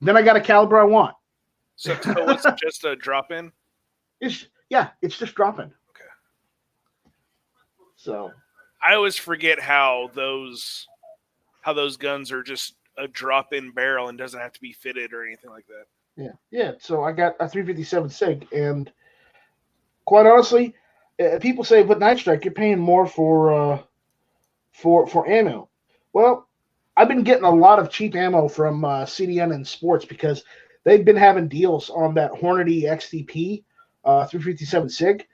Then I got a caliber I want. So it's just a drop in. It's just dropping. Okay. So I always forget how those guns are just a drop in barrel and doesn't have to be fitted or anything like that. Yeah. So I got a 357 SIG, and quite honestly, people say, "But Night Strike, you're paying more for ammo." Well, I've been getting a lot of cheap ammo from CDN and Sports because they've been having deals on that Hornady XDP 357 SIG.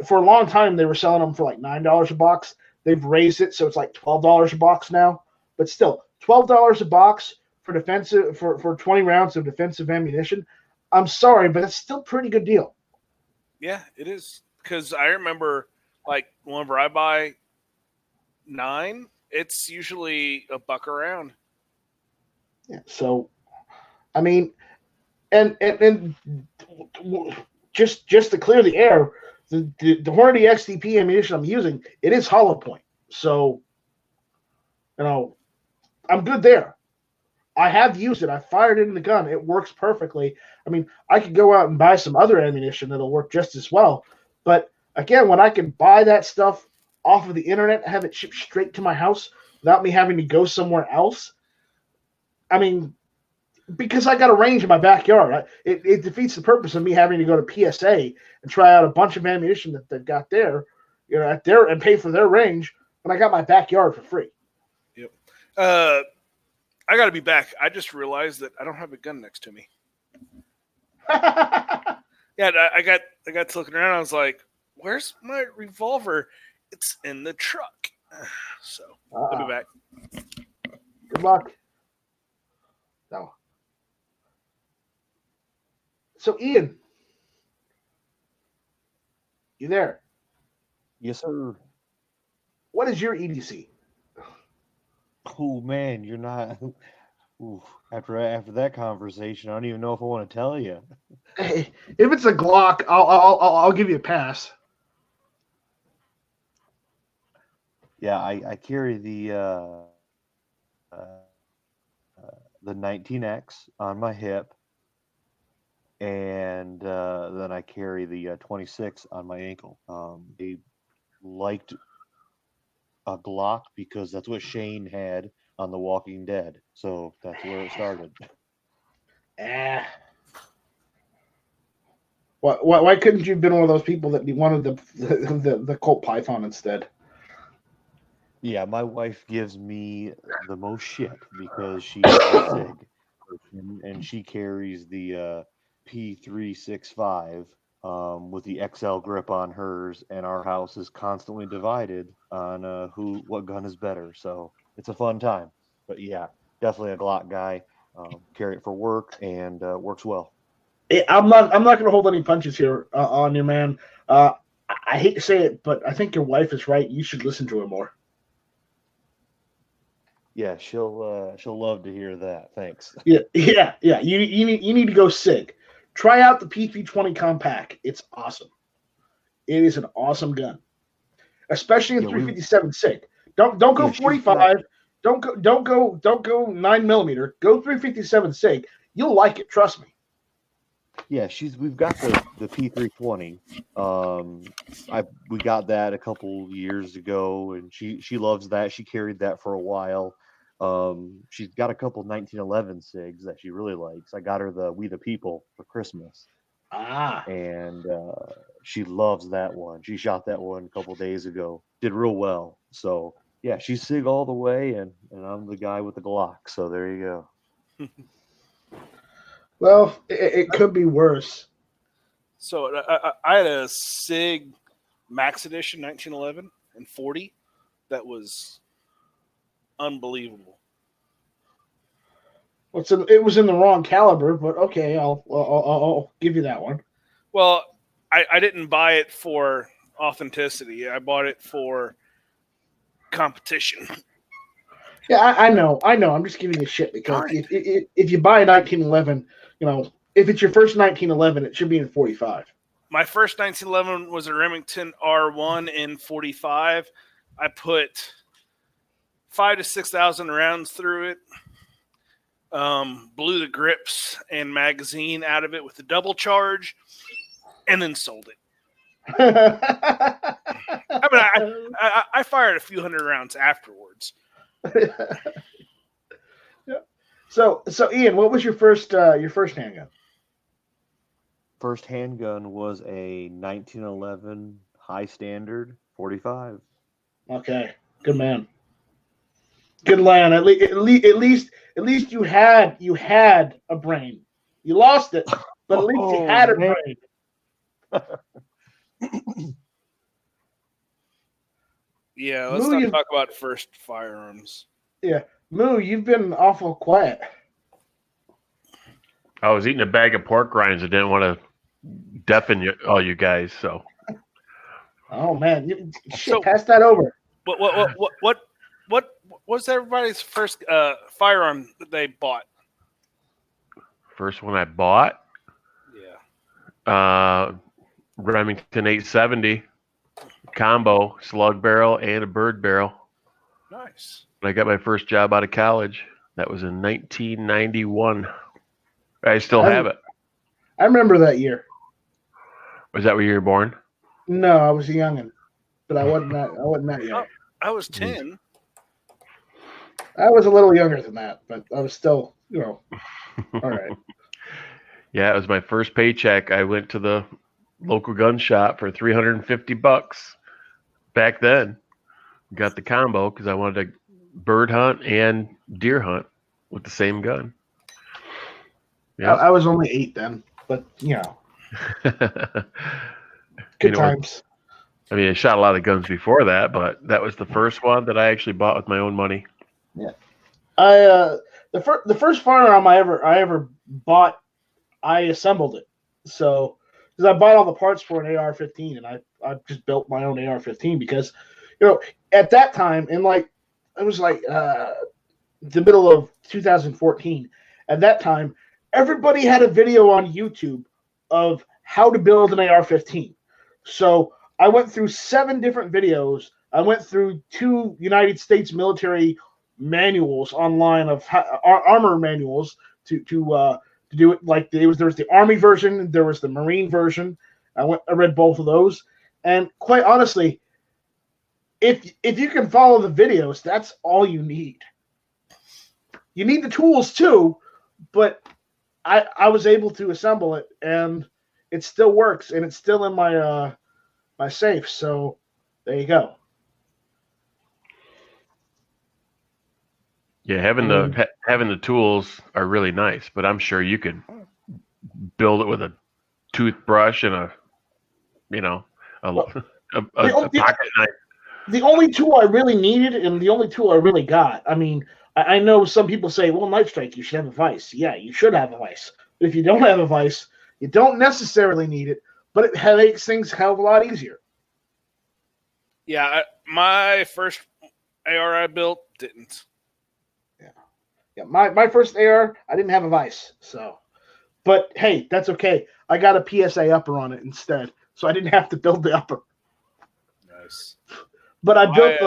For a long time they were selling them for like $9 a box. They've raised it so it's like $12 a box now. But still, $12 a box for defensive for 20 rounds of defensive ammunition. I'm sorry, but it's still a pretty good deal. Yeah, it is. Because I remember, like, whenever I buy 9, it's usually $1 a round. Yeah. So, I mean, and just to clear the air, the Hornady XDP ammunition I'm using, it is hollow point. So, I'm good there. I have used it. I fired it in the gun. It works perfectly. I mean, I could go out and buy some other ammunition that'll work just as well. But again, when I can buy that stuff off of the internet, have it shipped straight to my house without me having to go somewhere else, I mean, because I got a range in my backyard, it defeats the purpose of me having to go to PSA and try out a bunch of ammunition that they've got there, and pay for their range when I got my backyard for free. Yep. I got to be back. I just realized that I don't have a gun next to me. Yeah, I got to looking around. I was like, "Where's my revolver?" It's in the truck. So I'll be back. Good luck. No. So Ian, you there? Yes, sir. What is your EDC? Oh man, you're not. Ooh, after that conversation, I don't even know if I want to tell you. Hey, if it's a Glock, I'll give you a pass. Yeah, I carry the 19X on my hip, and then I carry the 26 on my ankle. They liked a Glock because that's what Shane had on The Walking Dead, so that's where it started. Why couldn't you have been one of those people that wanted the Colt Python instead? Yeah, my wife gives me the most shit because she's a SIG person and she carries the P365 with the XL grip on hers, and our house is constantly divided on what gun is better. So it's a fun time. But yeah, definitely a Glock guy. Carry it for work and works well. I'm not going to hold any punches here on you, man. I hate to say it, but I think your wife is right. You should listen to her more. Yeah, she'll love to hear that. Thanks. Yeah. You need to go SIG. Try out the P320 compact. It's awesome. It is an awesome gun, especially in 357 SIG. Don't go 45. Don't go 9mm. Go 357 SIG. You'll like it. Trust me. Yeah, we've got the P320. We got that a couple years ago, and she loves that. She carried that for a while. She's got a couple 1911 SIGs that she really likes. I got her the We the People for Christmas. And she loves that one. She shot that one a couple days ago. Did real well. So yeah, she's SIG all the way, and I'm the guy with the Glock. So there you go. Well, it could be worse. So I had a SIG Max Edition 1911 and 40 that was unbelievable. It was in the wrong caliber, but okay, I'll give you that one. Well, I didn't buy it for authenticity. I bought it for competition. Yeah, I know. I'm just giving you shit because if you buy a 1911, if it's your first 1911, it should be in 45. My first 1911 was a Remington R1 in 45. I put 5,000 to 6,000 rounds through it. Blew the grips and magazine out of it with a double charge, and then sold it. I fired a few hundred rounds afterwards. Yeah. So Ian, what was your first handgun? First handgun was a 1911 high standard 45. Okay, good man. Good land. At least you had a brain. You lost it, but at least you had a brain. Yeah, let's not talk about first firearms. Yeah, Moo, you've been awful quiet. I was eating a bag of pork rinds. I didn't want to deafen all you guys. So. Oh man, pass that over. What was everybody's first firearm that they bought? First one I bought? Yeah. Remington 870 combo, slug barrel and a bird barrel. Nice. I got my first job out of college. That was in 1991. I still have it. I remember that year. Was that when you were born? No, I was a youngin', but I wasn't that young. I was 10. I was a little younger than that, but I was still, all right. Yeah, it was my first paycheck. I went to the local gun shop for $350 back then. Got the combo because I wanted to bird hunt and deer hunt with the same gun. Yeah, I was only 8 then, but good times. I mean, I shot a lot of guns before that, but that was the first one that I actually bought with my own money. Yeah, the first firearm I ever bought, I assembled it. So because I bought all the parts for an AR-15, and I just built my own AR-15 because at that time it was the middle of 2014. At that time, everybody had a video on YouTube of how to build an AR-15. So I went through 7 different videos. I went through 2 United States military manuals online of armor manuals to do it. Like there was the Army version, there was the Marine version. I read both of those, and quite honestly, if you can follow the videos, that's all you need. You need the tools too, but I was able to assemble it, and it still works, and it's still in my my safe. So there you go. Yeah, having the tools are really nice, but I'm sure you could build it with a toothbrush and a pocket knife. The only tool I really needed, and the only tool I really got. I mean, I know some people say, "Well, Night Strike, you should have a vise." Yeah, you should have a vise. But if you don't have a vise, you don't necessarily need it, but it makes things a hell of a lot easier. Yeah, my first AR I built didn't. Yeah, my first AR, I didn't have a vise, so. But hey, that's okay. I got a PSA upper on it instead, so I didn't have to build the upper. Nice. But I built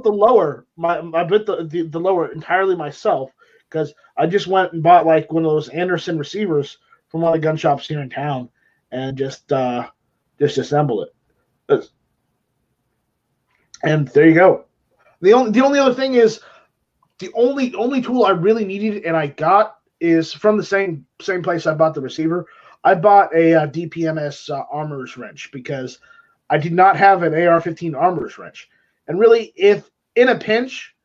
the lower. I built the lower entirely myself because I just went and bought like one of those Anderson receivers from one of the gun shops here in town, and just assembled it. And there you go. The only other thing is, the only tool I really needed and I got is from the same place I bought the receiver. I bought a DPMS armorer's wrench because I did not have an AR-15 armorer's wrench. And really, if in a pinch,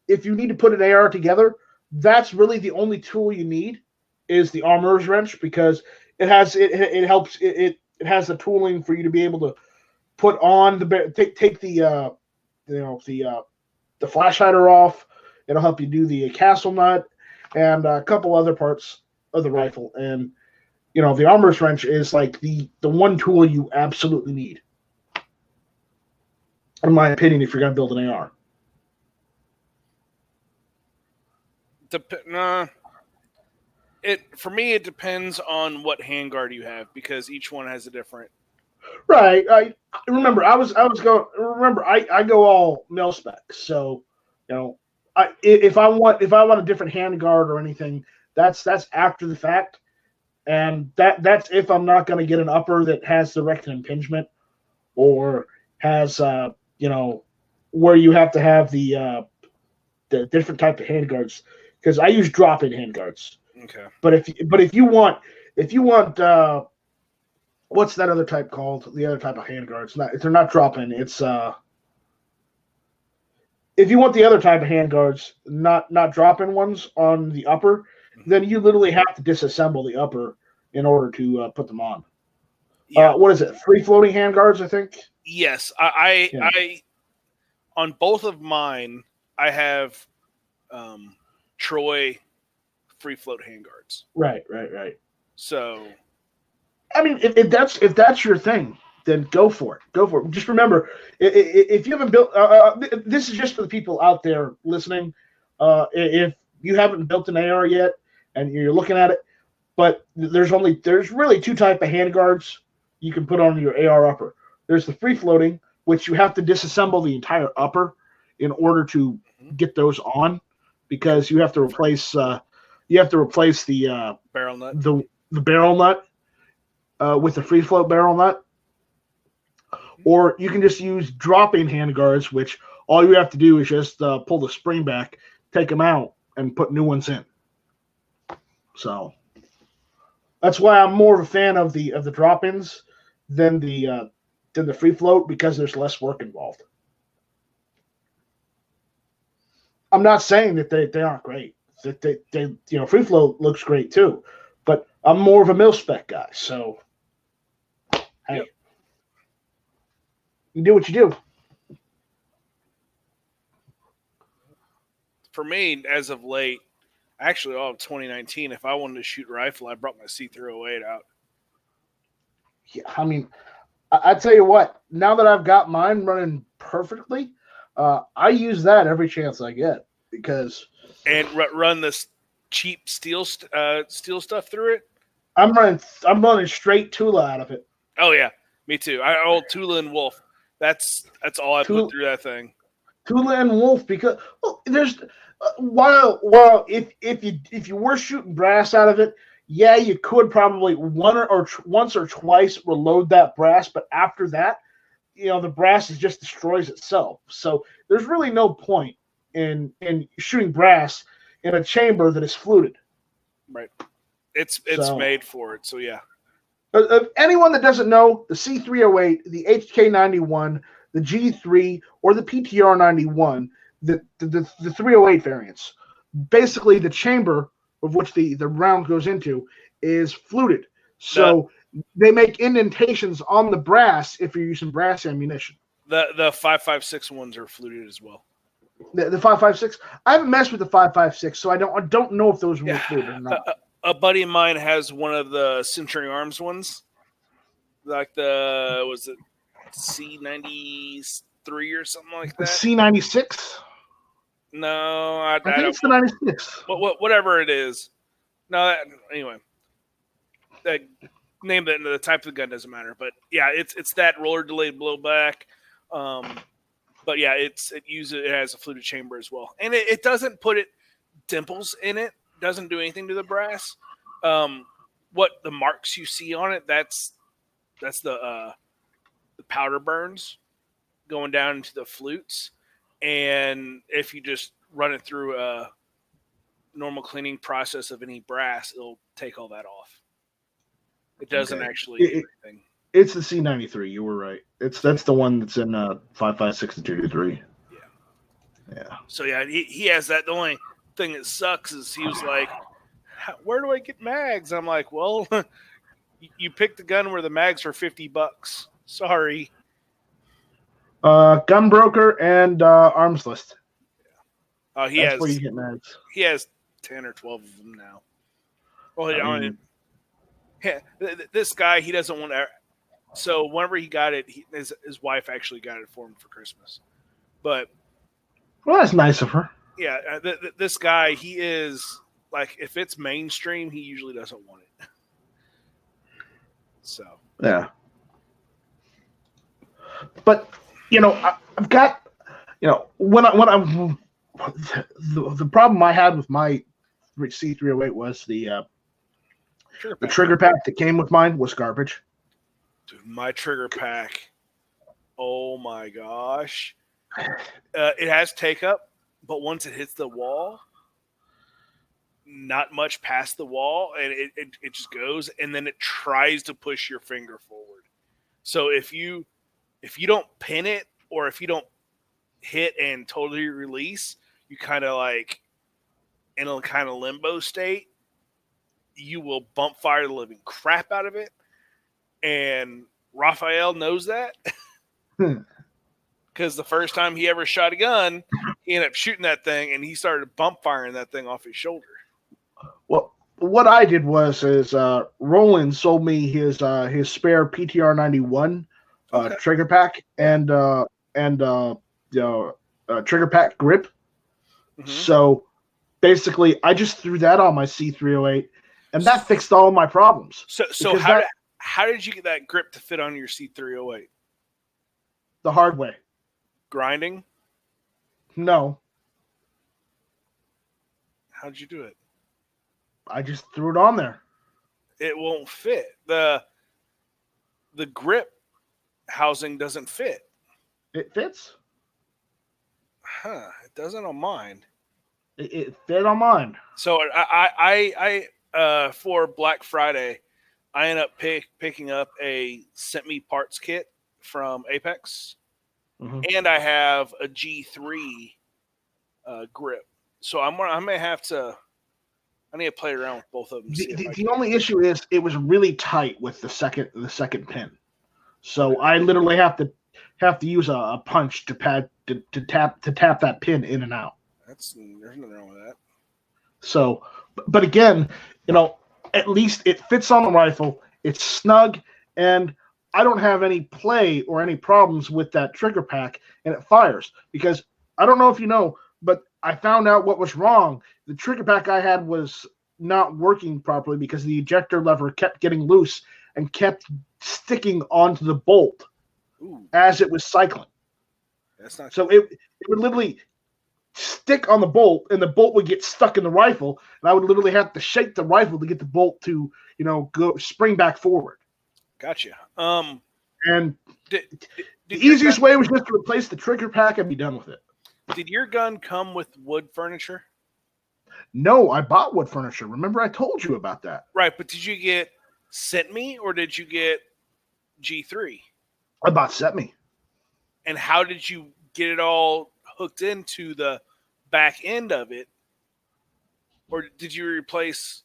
if you need to put an AR together, that's really the only tool you need is the armorer's wrench because it has the tooling for you to be able to put on take the flash hider off. It'll help you do the castle nut and a couple other parts of the rifle. And the armorer's wrench is like the one tool you absolutely need, in my opinion, if you're going to build an AR. For me, it depends on what handguard you have because each one has a different. Right. I remember. I go all mil specs. So, if I want a different handguard or anything, that's after the fact, and that's if I'm not going to get an upper that has direct impingement or has where you have to have the different type of handguards, because I use drop-in handguards. Okay. But if you want what's that other type called? The other type of handguards. They're not drop-in. It's if you want the other type of handguards, not drop-in ones on the upper, then you literally have to disassemble the upper in order to put them on. Yeah. What is it? Free floating handguards, I think. Yes, I on both of mine, I have Troy free float handguards. Right. So, I mean, if that's your thing, then go for it. Go for it. Just remember, if you haven't built, this is just for the people out there listening. If you haven't built an AR yet and you're looking at it, but there's really two type of handguards you can put on your AR upper. There's the free floating, which you have to disassemble the entire upper in order to get those on, because you have to replace the barrel nut, the barrel nut with the free float barrel nut. Or you can just use drop-in handguards, which all you have to do is just pull the spring back, take them out, and put new ones in. So that's why I'm more of a fan of the drop-ins than the free float, because there's less work involved. I'm not saying that they aren't great. That they free float looks great too, but I'm more of a mil spec guy. So hey, yep. You do what you do. For me, as of late, actually all of 2019, if I wanted to shoot rifle, I brought my C308 out. Yeah, I mean, I tell you what, now that I've got mine running perfectly, I use that every chance I get, because and run this cheap steel stuff through it. I'm running straight Tula out of it. Oh yeah, me too. Old Tula and Wolf. That's all I put through that thing. Tula and Wolf, because there's while if you were shooting brass out of it, yeah, you could probably once or twice reload that brass, but after that, the brass just destroys itself. So there's really no point in shooting brass in a chamber that is fluted. Right. It's made for it. So yeah. Anyone that doesn't know, the C308, the HK91, the G3, or the PTR91, the 308 variants, basically the chamber of which the round goes into is fluted. So they make indentations on the brass if you're using brass ammunition. The 5.56 ones are fluted as well. The 5.56, I haven't messed with the 5.56, so I don't know if those were fluted or not. A buddy of mine has one of the Century Arms ones, like was it C93 or something like that? C96? No, I think it's the 96. Whatever it is. No, anyway, the name that the type of the gun doesn't matter, but yeah, it's that roller delayed blowback. But yeah, it has a fluted chamber as well, and it doesn't put dimples in it. Doesn't do anything to the brass. What the marks you see on it, that's the powder burns going down into the flutes, and if you just run it through a normal cleaning process of any brass, it'll take all that off. It doesn't actually do anything. It's the C93. You were right. That's the one that's in 5.56 and 223. Yeah. So yeah, he has that. The only thing that sucks is he was like, "Where do I get mags?" I'm like, "Well, you picked the gun where the mags are $50. Sorry." Gunbroker and Arms List. That's where you get mags. He has 10 or 12 of them now. Well, Yeah, this guy, he doesn't want to. So whenever he got it, his wife actually got it for him for Christmas. But Well, that's nice of her. yeah, this guy, he is like, if it's mainstream, he usually doesn't want it. So Yeah. But I've got when I'm the problem I had with my C308 was the trigger pack that came with mine was garbage. Dude, my trigger pack, oh my gosh, it has take up, but once it hits the wall, not much past the wall, and it just goes, and then it tries to push your finger forward. So if you don't pin it, or if you don't hit and totally release, you kind of like in a kind of limbo state, you will bump fire the living crap out of it. And Raphael knows that because the first time he ever shot a gun, he ended up shooting that thing, and he started bump firing that thing off his shoulder. Well, what I did was Roland sold me his spare PTR 91 trigger pack and trigger pack grip. Mm-hmm. So basically, I just threw that on my C308, and that fixed all my problems. So how did you get that grip to fit on your C308? The hard way. Grinding? No. How'd you do it? I just threw it on there. It won't fit. The grip housing doesn't fit. It fits. Huh? It doesn't on mine. It fit on mine. So I for Black Friday, I ended up picking up a sent me parts kit from Apex, and I have a G3 grip. So I need to play around with both of them. The only issue is it was really tight with the second pin, so I literally have to use a punch to tap that pin in and out. There's nothing wrong with that. So, but again, at least it fits on the rifle. It's snug, and I don't have any play or any problems with that trigger pack, and it fires. Because I don't know if you know, but I found out what was wrong. The trigger pack I had was not working properly because the ejector lever kept getting loose and kept sticking onto the bolt as it was cycling. That's not so it would literally stick on the bolt, and the bolt would get stuck in the rifle, and I would literally have to shake the rifle to get the bolt to, go spring back forward. Gotcha. And the easiest way was just to replace the trigger pack and be done with it. Did your gun come with wood furniture? No, I bought wood furniture. Remember, I told you about that. Right, but did you get sent me or did you get G3? I bought sent me. And how did you get it all hooked into the back end of it? Or did you replace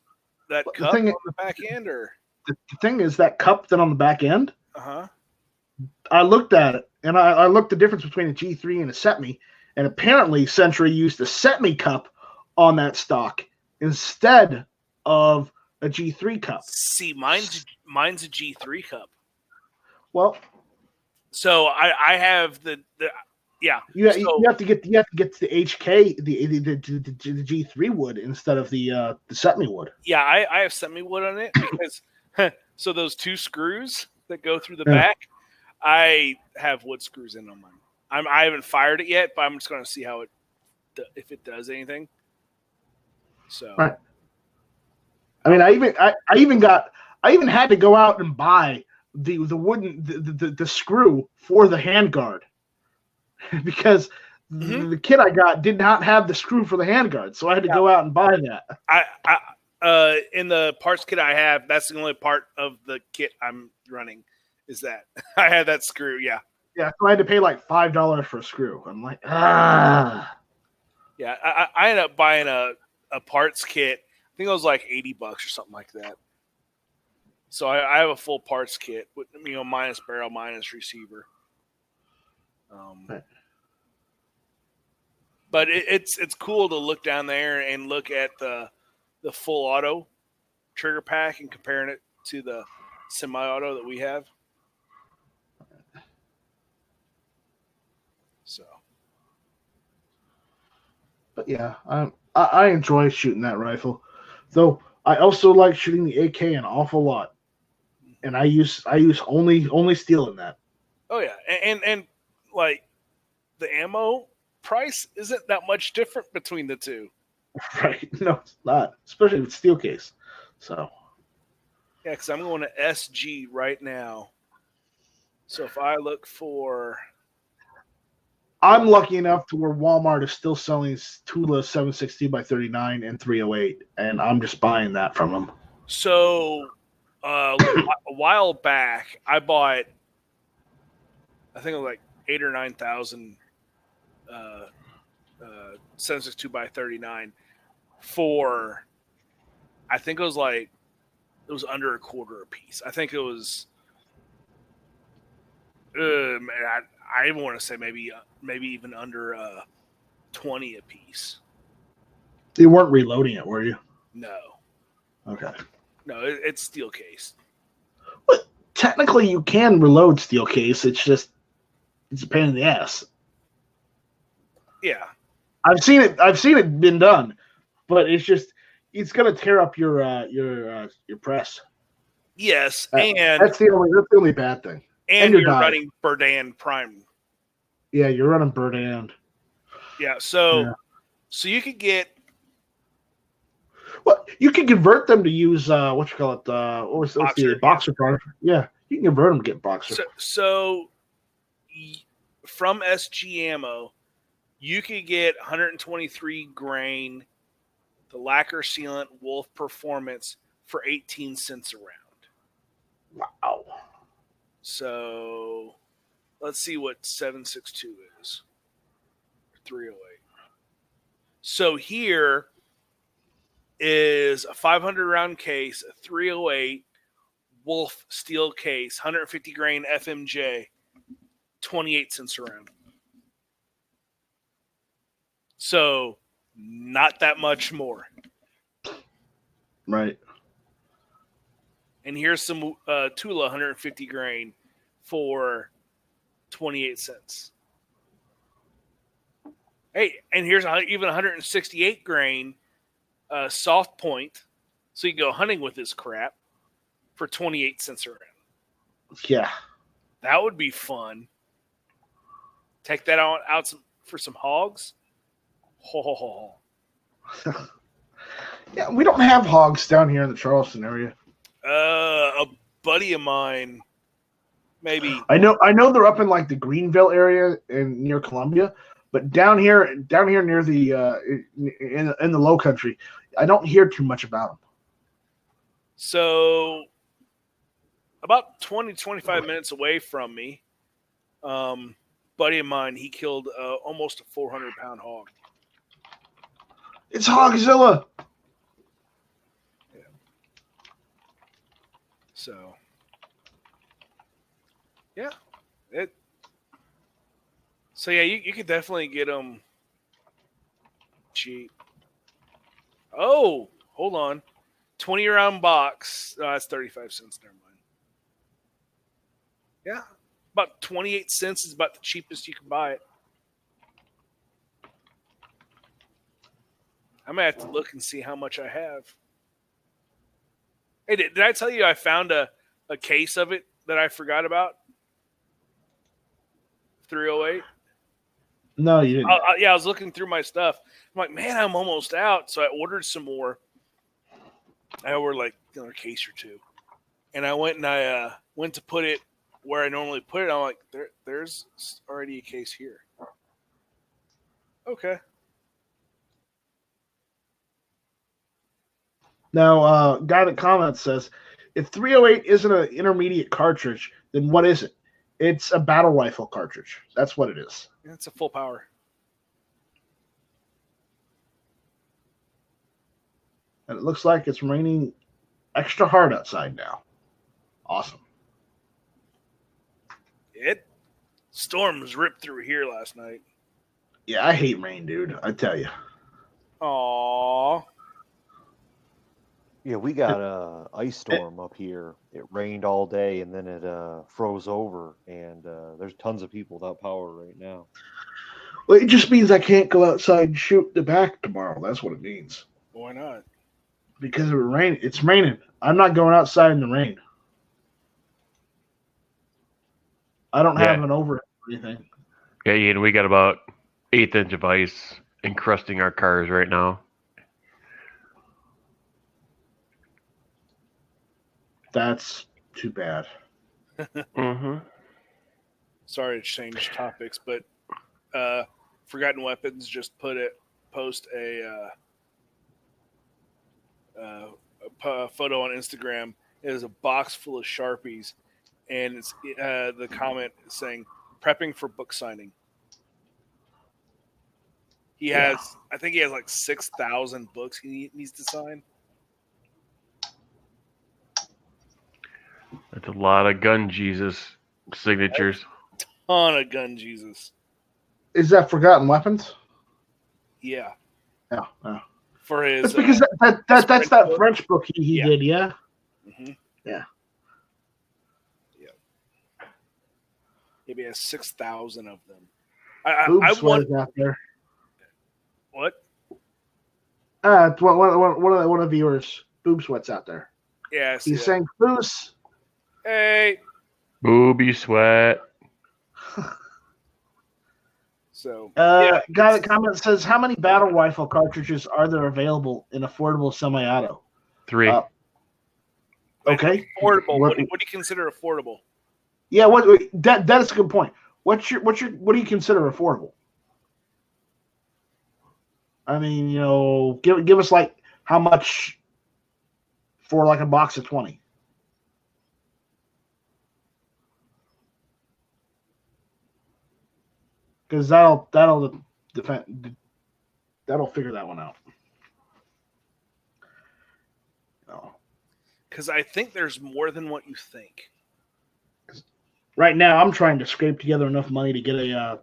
that cup on the back end? Or the thing is, that cup then on the back end, I looked at it, and I looked the difference between a G3 and a Setme, and apparently Century used the Setme cup on that stock instead of a G3 cup. See, mine's a G3 cup. Well, so I have the yeah. You have to get the HK the G3 wood instead of the Setme wood. Yeah, I have Setme wood on it because so those two screws that go through the back, I have wood screws in on mine. I haven't fired it yet, but I'm just going to see if it does anything. So, right. I mean, I even had to go out and buy the wooden the screw for the handguard because the kit I got did not have the screw for the handguard, so I had to go out and buy that. I in the parts kit I have, that's the only part of the kit I'm running is that I had that screw. Yeah, so I had to pay like $5 for a screw. I'm like, ah. Yeah, I ended up buying a parts kit. I think it was like $80 or something like that. So I have a full parts kit with minus barrel, minus receiver. But it's cool to look down there and look at the full auto trigger pack and comparing it to the semi-auto that we have. So, But yeah, I enjoy shooting that rifle, though. I also like shooting the AK an awful lot, and I use only steel in that. oh yeah, and like the ammo price isn't that much different between the two. Right? No, it's not, especially with steel case. So Yeah, because I'm going to SG right now. So if I look for, I'm lucky enough to where Walmart is still selling Tula 760 by 39 and 308, and I'm just buying that from them. so a while back I bought, I think it was like 8,000 or 9,000 762 by 39 for, I think it was under a quarter a piece. I think it was, man, I even want to say maybe even under 20 a piece. You weren't reloading it, were you? No, Okay. no, it's steel case. But technically, you can reload steel case. It's a pain in the ass. Yeah, I've seen it been done, but it's gonna tear up your press. yes, That's the only bad thing. and your you're die. running Berdan Prime. Yeah, you're running Berdan. Yeah, so you could get, Well, you can convert them to use what you call it? What's the boxer product? Yeah, you can convert them to get boxer. So from SG Ammo, you could get 123 grain, the lacquer sealant Wolf Performance for 18 cents a round. Wow. So let's see what 762 is. 308. So here is a 500 round case, a 308 Wolf steel case, 150 grain FMJ, 28 cents a round. So not that much more. Right. And here's some Tula 150 grain for 28 cents. Hey, and here's even 168 grain soft point, so you can go hunting with this crap for 28 cents a round. Yeah. That would be fun. Take that out for some hogs. Ho, ho, ho, ho. Yeah, we don't have hogs down here in the Charleston area. A buddy of mine, maybe. I know they're up in like the Greenville area and near Columbia, but down here near the in the Low Country, I don't hear too much about them. So about 20-25 minutes away from me, buddy of mine, he killed almost a 400-pound hog. It's Hogzilla. Yeah. So, yeah, So yeah, you could definitely get them cheap. Oh, hold on, 20-round box. Oh, that's 35 cents. Never mind. Yeah, about 28 cents is about the cheapest you can buy it. I might have to look and see how much I have. Hey, did I tell you I found a case of it that I forgot about? 308? No, you didn't. Yeah, I was looking through my stuff. I'm like, man, I'm almost out. So I ordered some more. I ordered like another case or two. And I went to put it where I normally put it. I'm like, there's already a case here. Okay. Now, guy that comments says, if 308 isn't an intermediate cartridge, then what is it? It's a battle rifle cartridge. That's what it is. It's a full power. And it looks like it's raining extra hard outside now. Awesome. Storms ripped through here last night. Yeah, I hate rain, dude. I tell you. Aww. Yeah, we got a ice storm up here. It rained all day and then it froze over, and there's tons of people without power right now. Well, it just means I can't go outside and shoot the back tomorrow. That's what it means. Why not? Because of rain. It's raining. I'm not going outside in the rain. I don't have an overhead or anything. Yeah, Ian, we got about 1/8 inch of ice encrusting our cars right now. That's too bad. Mm-hmm. Sorry to change topics, but Forgotten Weapons just post a photo on Instagram. It is a box full of Sharpies, and it's the comment saying prepping for book signing. He has, I think he has like 6,000 books he needs to sign. That's a lot of Gun Jesus signatures. Ton of Gun Jesus. Is that Forgotten Weapons? Yeah. Yeah. For his. That's because that's French that book. French book he did, yeah? Mm-hmm. Yeah. Maybe he has 6,000 of them. Boob I sweat want out there. what? It's one of the viewers. Boob sweats out there. Yeah, I see He's that. saying Foos. Hey. Booby sweat. So Guy that comment says, how many battle rifle cartridges are there available in affordable semi-auto? 3. Okay. affordable. What- What do you consider affordable? Yeah, that is a good point. What do you consider affordable? I mean, give us like how much for like a box of 20. Because that'll defend, that'll figure that one out. Because I think there's more than what you think. Right now, I'm trying to scrape together enough money to get a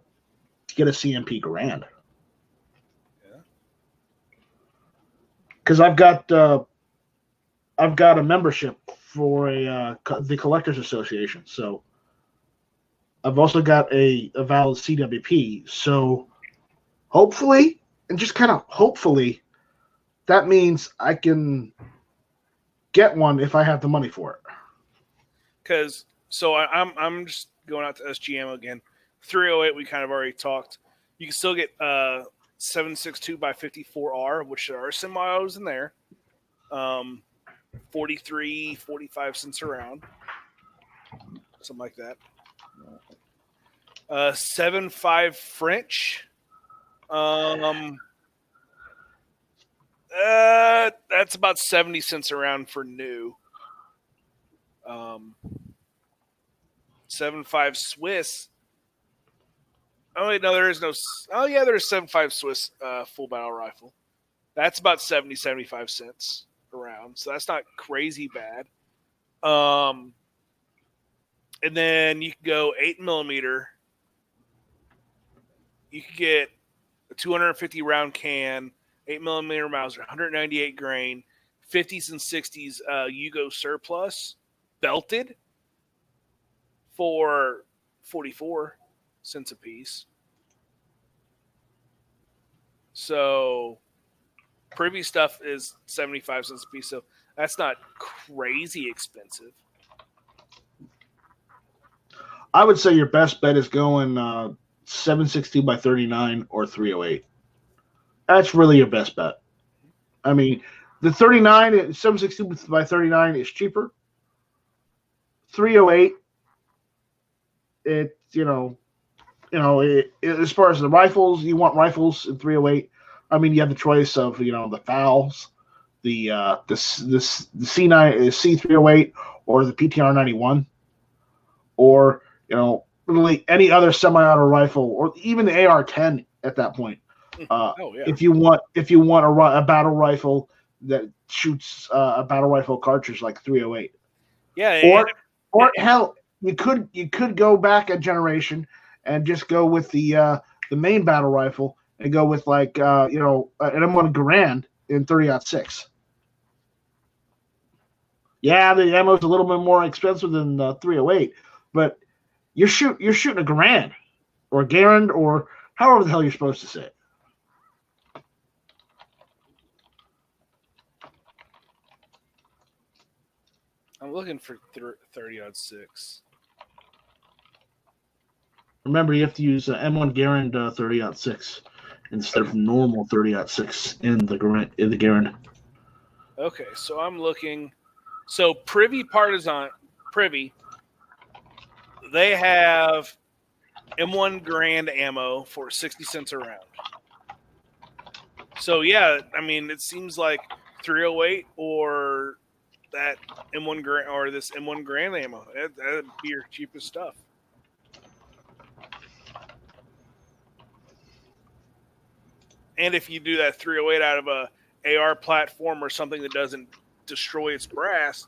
CMP Grand. Yeah. Because I've got a membership for the Collectors Association, so I've also got a valid CWP. So hopefully, and just kind of hopefully, that means I can get one if I have the money for it. Because I'm just going out to SGM again. 308 we kind of already talked. You can still get 762 by 54R, which there are semi-autos in there. 43, 45 cents around, something like that. 7.5 French. That's about 70 cents around for new. 7.5 Swiss. Oh wait, no, there is no. Oh yeah, there's 7.5 Swiss full battle rifle. That's about 75 cents around, so that's not crazy bad. And then you can go 8mm. You could get a 250 round can, 8mm Mauser, 198 grain, 50s and 60s Yugo surplus, belted for 44 cents a piece. So privy stuff is 75 cents a piece, so that's not crazy expensive. I would say your best bet is going 760 by 39 or 308. That's really your best bet. I mean, the 760 by 39 is cheaper. 308, as far as the rifles, you want rifles in 308. I mean, you have the choice of the FALs, the C308 or the PTR 91, or really any other semi-auto rifle, or even the AR-10 at that point. If you want a battle rifle that shoots a battle rifle cartridge like 308. Yeah. Or hell, you could go back a generation and just go with the main battle rifle and go with like an M1 Garand in 30-06. Yeah, the ammo's a little bit more expensive than 308, but you're shooting $1,000 or a Garand or however the hell you're supposed to say it. I'm looking for 30-06. Remember, you have to use M1 Garand 30-06 instead of normal 30-06 in the Garand. Okay, so I'm looking. So Privy Partisan, they have M1 Grand ammo for 60 cents a round. So yeah, I mean, it seems like 308 or that M1 Grand or this M1 Grand ammo. That'd be your cheapest stuff. And if you do that 308 out of a AR platform or something that doesn't destroy its brass,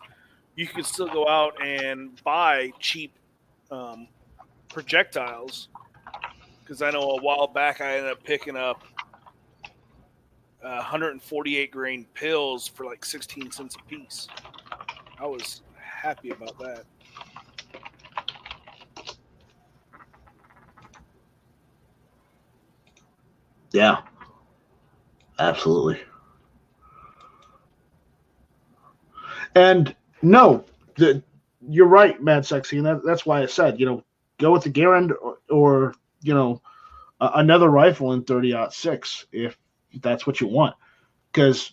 you can still go out and buy cheap projectiles. Because I know a while back I ended up picking up 148 grain pills for like 16 cents a piece. I was happy about that. Yeah, absolutely. And no, you're right, Mad Sexy, and that's why I said, go with the Garand or another rifle in 30-06 if that's what you want. Because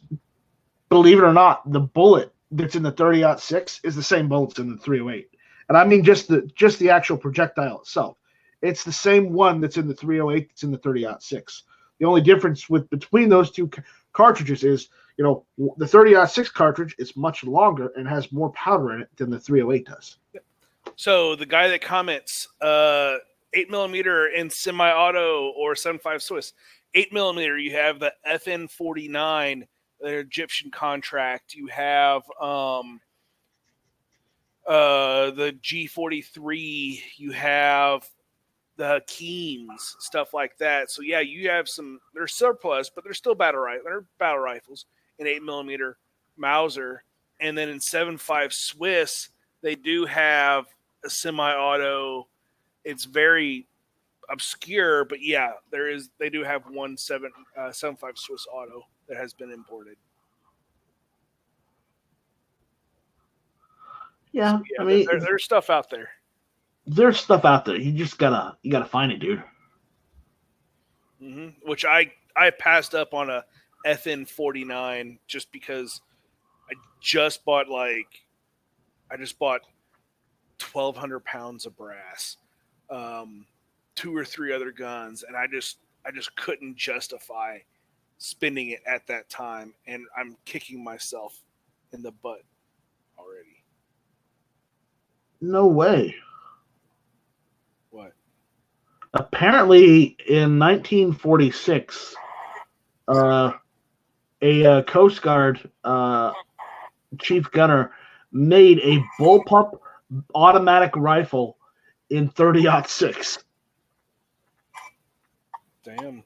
believe it or not, the bullet that's in the 30-06 is the same bullets in the 308, and I mean just the actual projectile itself. It's the same one that's in the 308 that's in the 30-06. The only difference between those two cartridges is, the 30-06 cartridge is much longer and has more powder in it than the 308 does. So the guy that comments, 8mm in semi-auto or 7.5 Swiss, 8mm, you have the FN49, the Egyptian contract. You have the G43. You have the Keens, stuff like that. So yeah, you have some. They're surplus, but they're still battle rifles in 8mm Mauser, and then in 7.5 Swiss, they do have a semi-auto. It's very obscure, but yeah, they do have one 7.5 Swiss auto that has been imported. Yeah, So, yeah, I mean, there's stuff out there. There's stuff out there. You just gotta find it, dude. Mm-hmm. Which I passed up on a FN49 just because I just bought 1,200 pounds of brass, 2 or 3 other guns, and I just couldn't justify spending it at that time, and I'm kicking myself in the butt already. No way. What? Apparently, in 1946, a Coast Guard chief gunner made a bullpup automatic rifle in 30-06. Damn.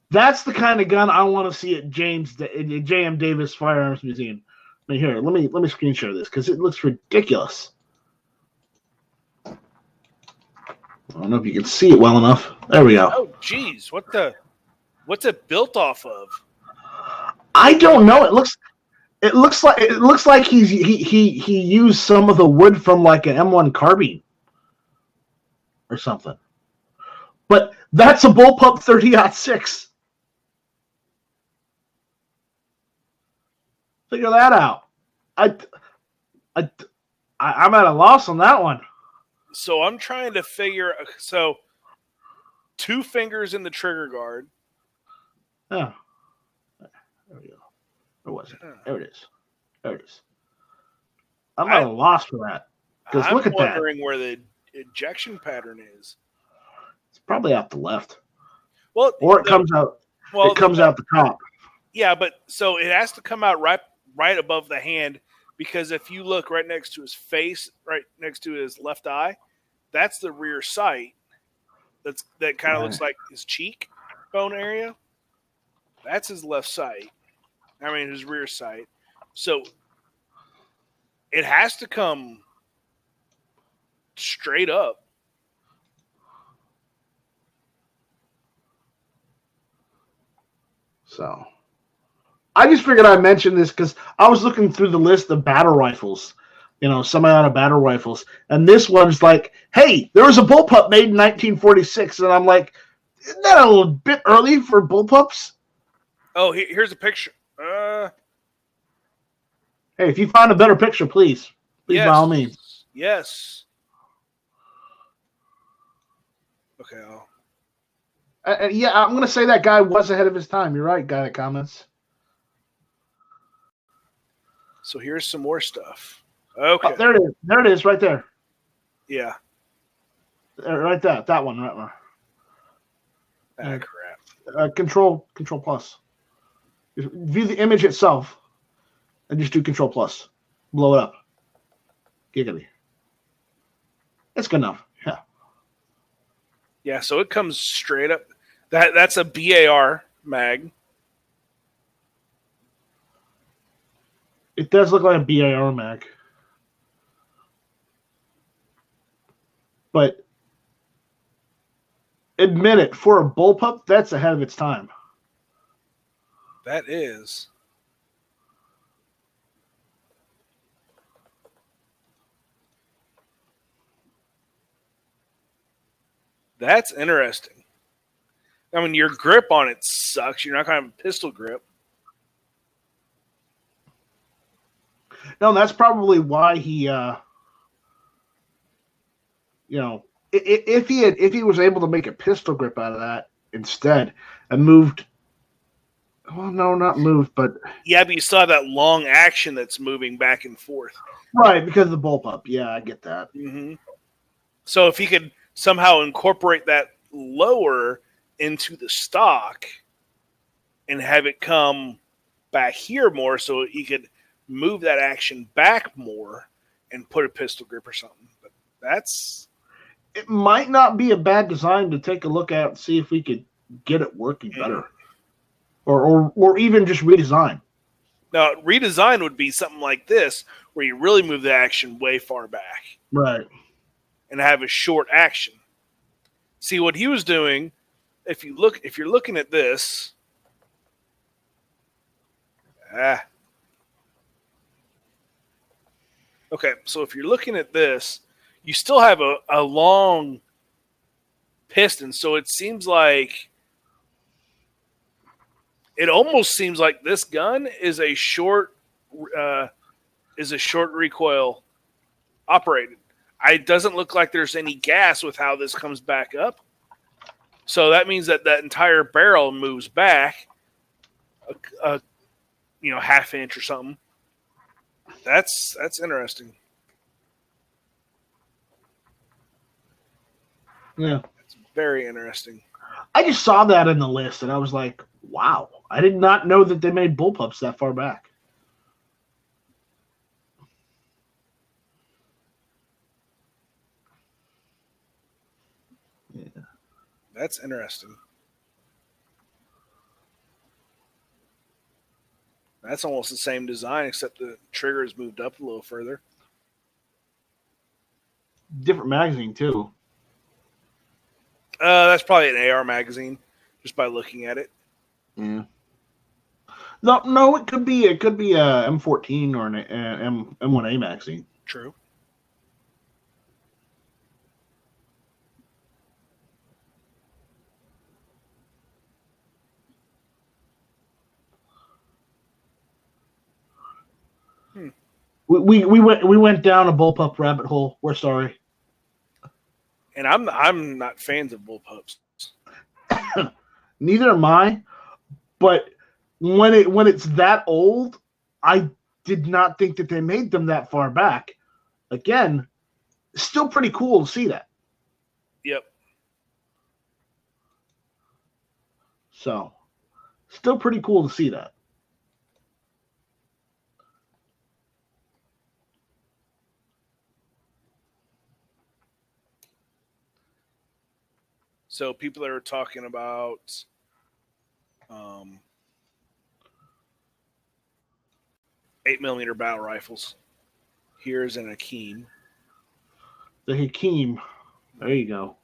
That's the kind of gun I want to see at J.M. Davis Firearms Museum. I mean, here, let me screen share this because it looks ridiculous. I don't know if you can see it well enough. There we go. Oh, geez, what's it built off of? I don't know. It looks like he used some of the wood from like an M1 carbine or something. But that's a bullpup 30-06. Figure that out. I'm at a loss on that one. So I'm trying to figure. So 2 fingers in the trigger guard. Yeah. There we go. Where was it? There it is. There it is. I'm at a loss for that. Because look at that. I'm wondering where the ejection pattern is. It's probably out the left. Well, or it comes out. Well, it comes out the top. Yeah, but so it has to come out right above the hand, because if you look right next to his face, right next to his left eye, that's the rear sight. That kind of looks like his cheek bone area. That's his left sight. I mean, his rear sight. So it has to come straight up. So I just figured I'd mention this because I was looking through the list of battle rifles, semi-auto battle rifles, and this one's like, hey, there was a bullpup made in 1946, and I'm like, isn't that a little bit early for bullpups? Oh, here's a picture. Hey, if you find a better picture, please Yes. by all means. Yes. Okay. Yeah, I'm going to say that guy was ahead of his time. You're right, guy that comments. So here's some more stuff. Okay. Oh, there it is. There it is, right there. Yeah. Right there. That one, right there. Crap. Control plus. Just view the image itself, and just do Control plus. Blow it up. Giggity. It's good enough. Yeah. Yeah. So it comes straight up. That's a BAR mag. It does look like a BAR mag. But admit it, for a bullpup, that's ahead of its time. That is. That's interesting. I mean, your grip on it sucks. You're not going to have a pistol grip. No, that's probably why he, if he was able to make a pistol grip out of that instead and moved. Well, no, not moved, but yeah, but you still have that long action that's moving back and forth. Right, because of the bullpup. Yeah, I get that. Mm-hmm. So if he could somehow incorporate that lower into the stock and have it come back here more, so he could move that action back more and put a pistol grip or something. But it might not be a bad design to take a look at and see if we could get it working better, or even just redesign. Now, redesign would be something like this, where you really move the action way far back, right, and have a short action. See what he was doing. If you're looking at this, okay. So if you're looking at this, you still have a long piston. So it almost seems like this gun is a short recoil operated. It doesn't look like there's any gas with how this comes back up. So that means that entire barrel moves back a half inch or something. That's interesting. Yeah. It's very interesting. I just saw that in the list and I was like, wow. I did not know that they made bullpups that far back. Yeah. That's interesting. That's almost the same design, except the trigger is moved up a little further. Different magazine too. That's probably an AR magazine, just by looking at it. Yeah. No, it could be a M14 or an M1A magazine. True. We went down a bullpup rabbit hole. We're sorry. And I'm not fans of bullpups. Neither am I. But when it's that old, I did not think that they made them that far back. Again, still pretty cool to see that. Yep. So, still pretty cool to see that. So people that are talking about 8mm battle rifles. Here's an Akeem. The Hakeem. There you go.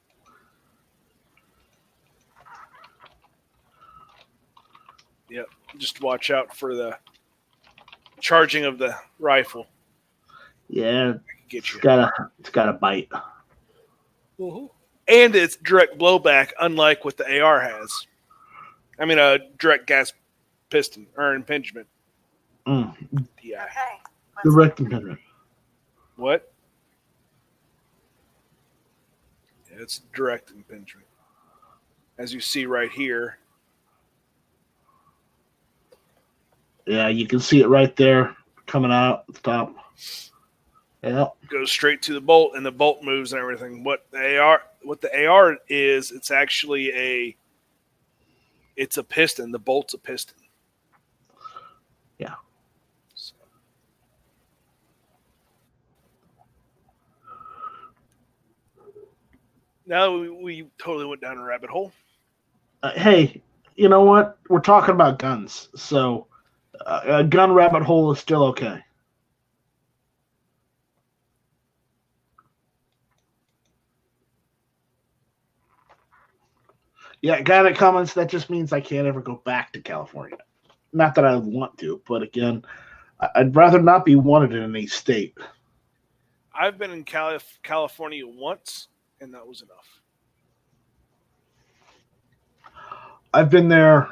Yep. Just watch out for the charging of the rifle. Yeah, Get you. it's got a bite. And it's direct blowback, unlike what the AR has. I mean, a direct gas piston or impingement. Yeah. Direct impingement. What? Yeah, it's direct impingement. As you see right here. Yeah, you can see it right there coming out at the top. Yeah. Goes straight to the bolt, and the bolt moves and everything. What the AR is, it's actually it's a piston. The bolt's a piston. Yeah. So. Now we totally went down a rabbit hole. Hey, you know what? We're talking about guns, so a gun rabbit hole is still okay. Yeah, guy that comments, that just means I can't ever go back to California. Not that I want to, but again, I'd rather not be wanted in any state. I've been in California once, and that was enough. I've been there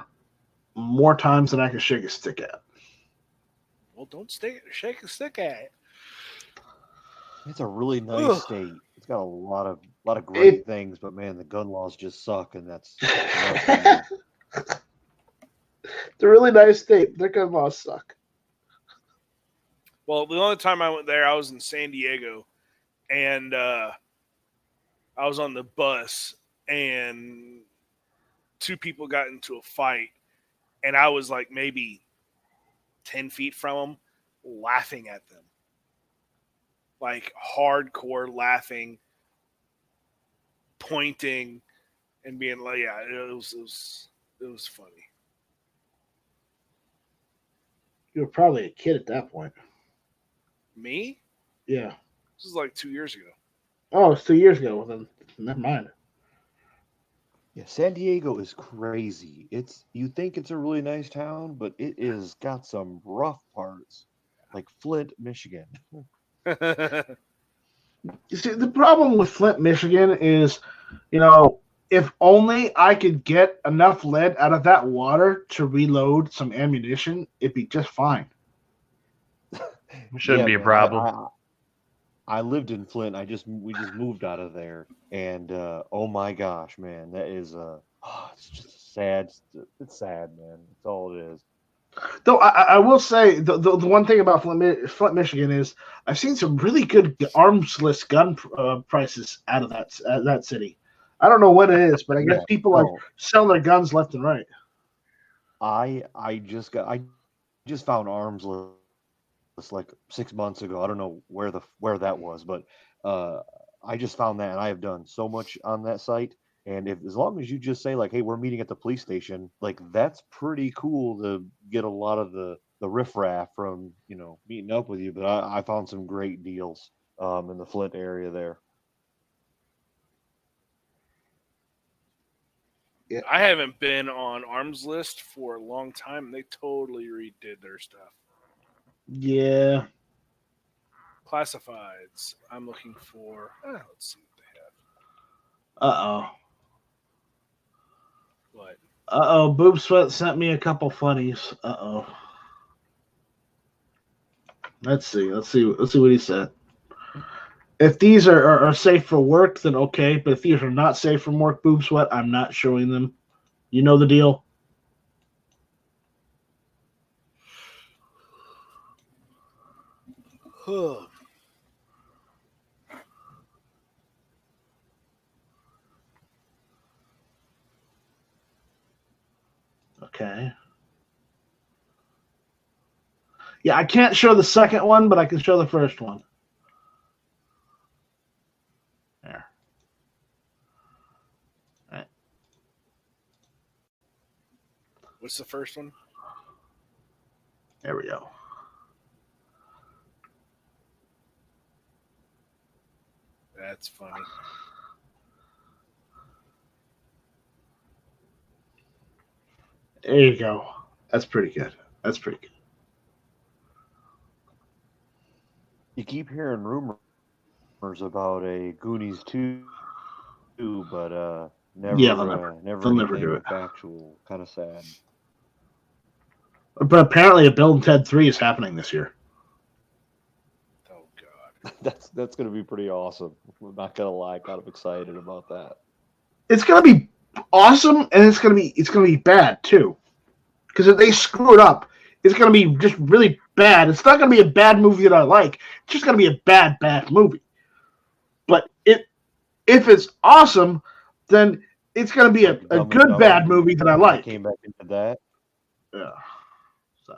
more times than I can shake a stick at. Well, don't shake a stick at it. It's a really nice state. It's got a lot of great things, but man, the gun laws just suck, and that's it's a really nice state. Their gun laws suck. Well, the only time I went there, I was in San Diego, and I was on the bus, and two people got into a fight, and I was like maybe 10 feet from them, laughing at them. Like hardcore laughing, pointing, and being like, yeah, it was funny. You were probably a kid at that point. Me? Yeah. This is like 2 years ago. Oh, it's 2 years ago. Well, then never mind. Yeah, San Diego is crazy. You think it's a really nice town, but it is got some rough parts, like Flint, Michigan. You see, the problem with Flint, Michigan is, if only I could get enough lead out of that water to reload some ammunition, it'd be just fine. Shouldn't be a problem. I lived in Flint. We just moved out of there, and oh my gosh, man, that is it's just sad. It's sad, man. That's all it is. Though I will say the one thing about Flint, Michigan is I've seen some really good armless gun prices out of that city. I don't know what it is, but I guess people like sell their guns left and right. I just found armless like 6 months ago. I don't know where that was, but I just found that, and I have done so much on that site. And as long as you just say like, "Hey, we're meeting at the police station," like that's pretty cool to get a lot of the riffraff from meeting up with you. But I found some great deals in the Flint area there. Yeah. I haven't been on Arms List for a long time. They totally redid their stuff. Yeah. Classifieds. I'm looking for. Let's see what they have. Uh-oh. What? Uh-oh. Boob Sweat sent me a couple funnies. Uh-oh. Let's see what he said. If these are safe for work, then okay. But if these are not safe from work, Boob Sweat, I'm not showing them. You know the deal. Okay. Yeah, I can't show the second one, but I can show the first one. There. All right. What's the first one? There we go. That's funny. There you go. That's pretty good. That's pretty good. You keep hearing rumors about a Goonies 2, but never, Yeah, never they'll never anything do it. factual. Kind of sad. But apparently, a Bill and Ted 3 is happening this year. Oh God. That's going to be pretty awesome. I'm not going to lie, kind of excited about that. It's gonna be awesome, and it's gonna be bad too. Because if they screw it up, it's gonna be just really bad. It's not gonna be a bad movie that I like. It's just gonna be a bad movie. But if it's awesome, then it's gonna be a Dumb and good Dumber, bad movie that I like. Came back into that. Yeah. So.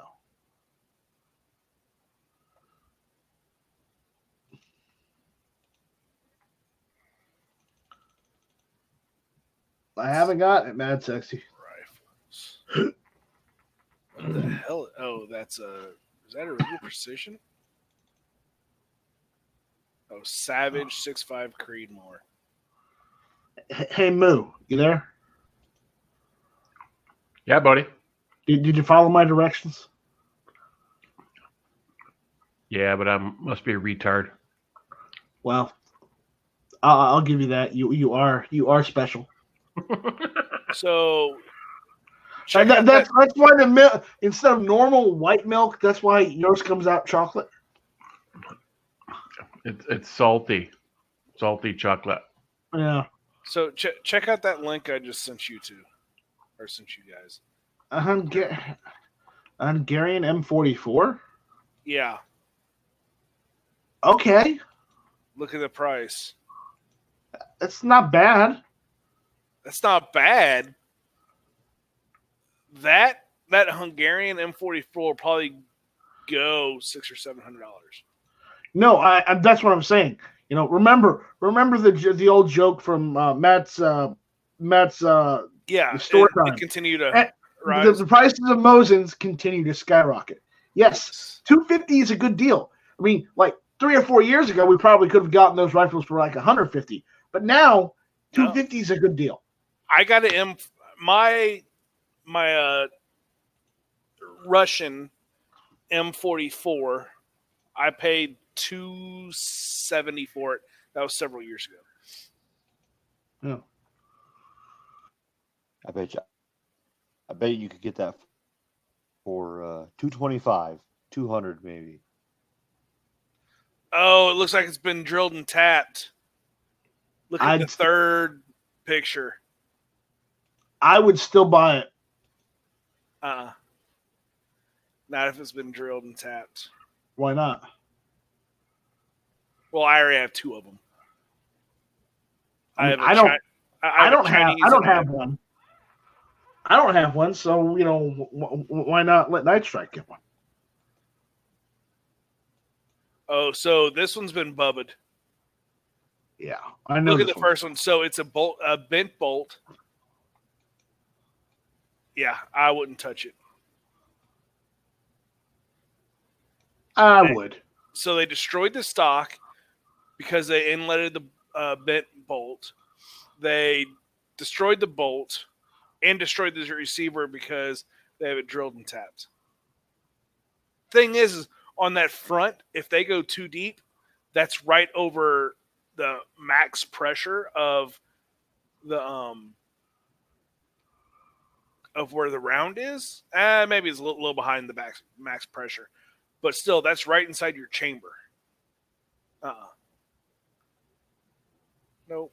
I haven't got it, Mad Sexy. Rifles. What the hell? Oh, is that a Regal Precision? Oh, Savage 6.5 Creedmoor. Hey Moo, you there? Yeah, buddy. Did you follow my directions? Yeah, but I must be a retard. Well, I'll give you that. You are special. So That's why the milk, instead of normal white milk, that's why yours comes out chocolate. It's salty chocolate. Yeah. So check out that link I just sent you guys. Hungarian M44. Yeah, Okay, look at the price. that's not bad. That's not bad. That Hungarian M44 will probably go $600 or $700. No, I that's what I'm saying. You know, remember the old joke from Matt's Yeah, store it time. continue to And rise. the prices of Mosins continue to skyrocket. Yes, 250 is a good deal. I mean, like 3 or 4 years ago, we probably could have gotten those rifles for like 150, but now 250 is a good deal. I got an my Russian M44. I paid $270 for it. That was several years ago. Yeah. I bet you could get that for $225, $200 maybe. Oh, it looks like it's been drilled and tapped. Look at the third picture. I would still buy it. Not if it's been drilled and tapped. Why not? Well, I already have 2 of them. I don't have one. I don't have one, so you know why not let Night Strike get one? Oh, so this one's been bubbed. Yeah, I know. Look at the first one. So it's a bent bolt. Yeah, I wouldn't touch it. I would. So they destroyed the stock because they inletted the bent bolt. They destroyed the bolt and destroyed the receiver because they have it drilled and tapped. Thing is on that front, if they go too deep, that's right over the max pressure of the of where the round is. Maybe it's a little behind the max pressure, but still, that's right inside your chamber. Nope.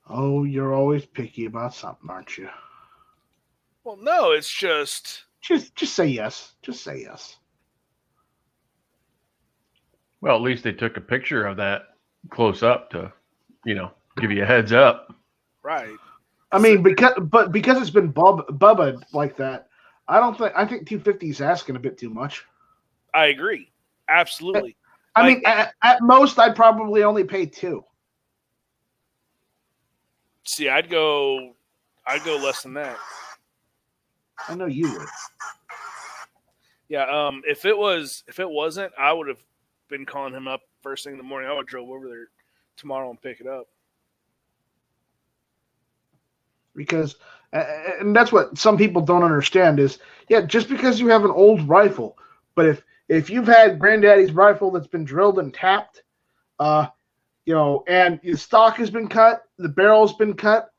Oh, you're always picky about something, aren't you? Well, no, it's just say yes. Just say yes. Well, at least they took a picture of that close up to, give you a heads up. Right. I mean, because it's been bubba like that, I think 250 is asking a bit too much. I agree. Absolutely. I mean, at most, I'd probably only pay 2. See, I'd go less than that. I know you would. Yeah. If it wasn't, I would have been calling him up first thing in the morning. I would have drove over there tomorrow and pick it up. Because, and that's what some people don't understand is, yeah, just because you have an old rifle, but if you've had granddaddy's rifle that's been drilled and tapped, and the stock has been cut, the barrel's been cut,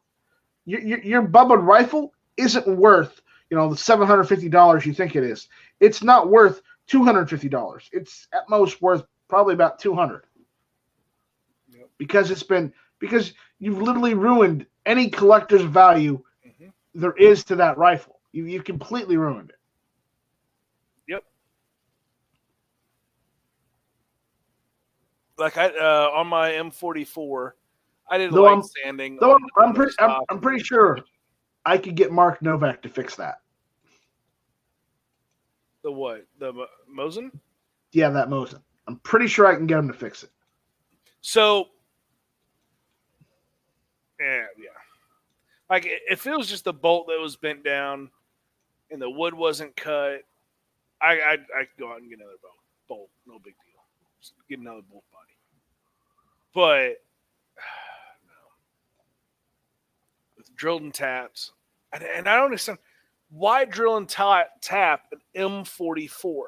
your Bubba rifle isn't worth, the $750 you think it is. It's not worth $250. It's at most worth probably about $200. Yep. Because you've literally ruined any collector's value there is to that rifle. You completely ruined it. Yep. Like on my M44, I did light sanding. I'm pretty sure I could get Mark Novak to fix that. The what? The Mosin? Yeah, that Mosin. I'm pretty sure I can get him to fix it. So, yeah. Like, if it was just the bolt that was bent down and the wood wasn't cut, I could go out and get another bolt. No big deal. Just get another bolt body. But, no. With drilled and taps. And I don't understand. Why drill and tap an M44?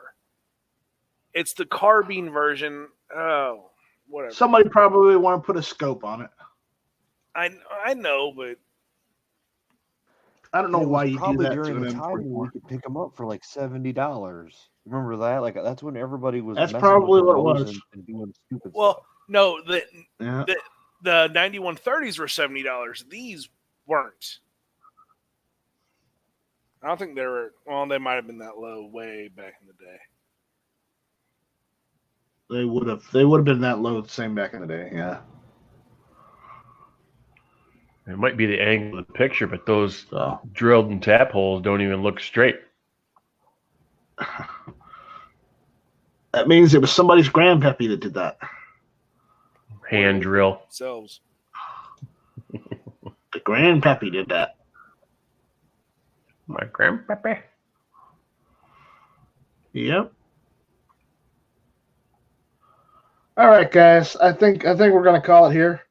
It's the carbine version. Oh, whatever. Somebody probably want to put a scope on it. I know, but I don't know why you do that. During the time when we could pick them up for like $70. Remember that? Like that's when everybody was. That's probably what it was. And doing stupid stuff. No, the 9130s were $70. These weren't. I don't think they were. Well, they might have been that low way back in the day. They would have been that low the same back in the day. Yeah. It might be the angle of the picture, but those drilled and tap holes don't even look straight. That means it was somebody's grandpappy that did that. Hand drill. Selves. The grandpappy did that. My grandpappy. Yep. All right, guys. I think we're gonna call it here.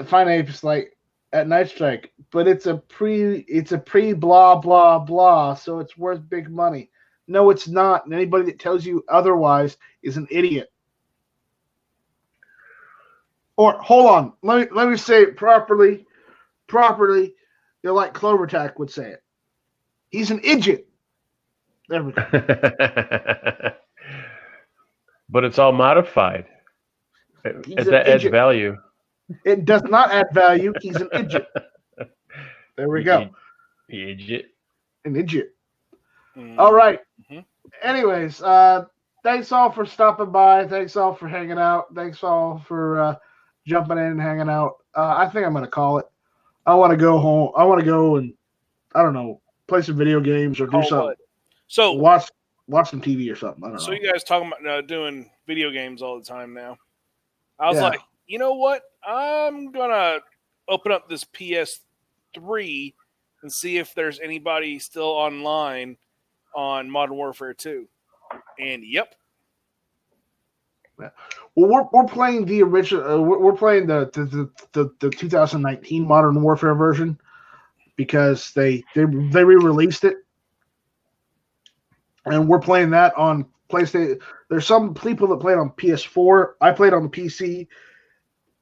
Fine Apes like at Night Strike, but it's a pre blah blah blah, so it's worth big money. No, it's not. And anybody that tells you otherwise is an idiot. Or hold on, let me say it properly. Like Clovertack would say it. He's an idiot. There we go. But it's all modified. That adds value. It does not add value. He's an idiot. There we go. Idiot. An idiot. All right. Anyways, thanks all for stopping by. Thanks all for hanging out. Thanks all for jumping in and hanging out. I think I'm going to call it. I want to go home. I want to go and, I don't know, play some video games or do something. What? So watch some TV or something. I don't know. So you guys talking about doing video games all the time now. I was like, you know what? I'm going to open up this PS3 and see if there's anybody still online on Modern Warfare 2. And yep. Yeah. Well, we're playing the original. We're playing the 2019 Modern Warfare version because they re-released it, and we're playing that on PlayStation. There's some people that played on PS4. I played on the PC.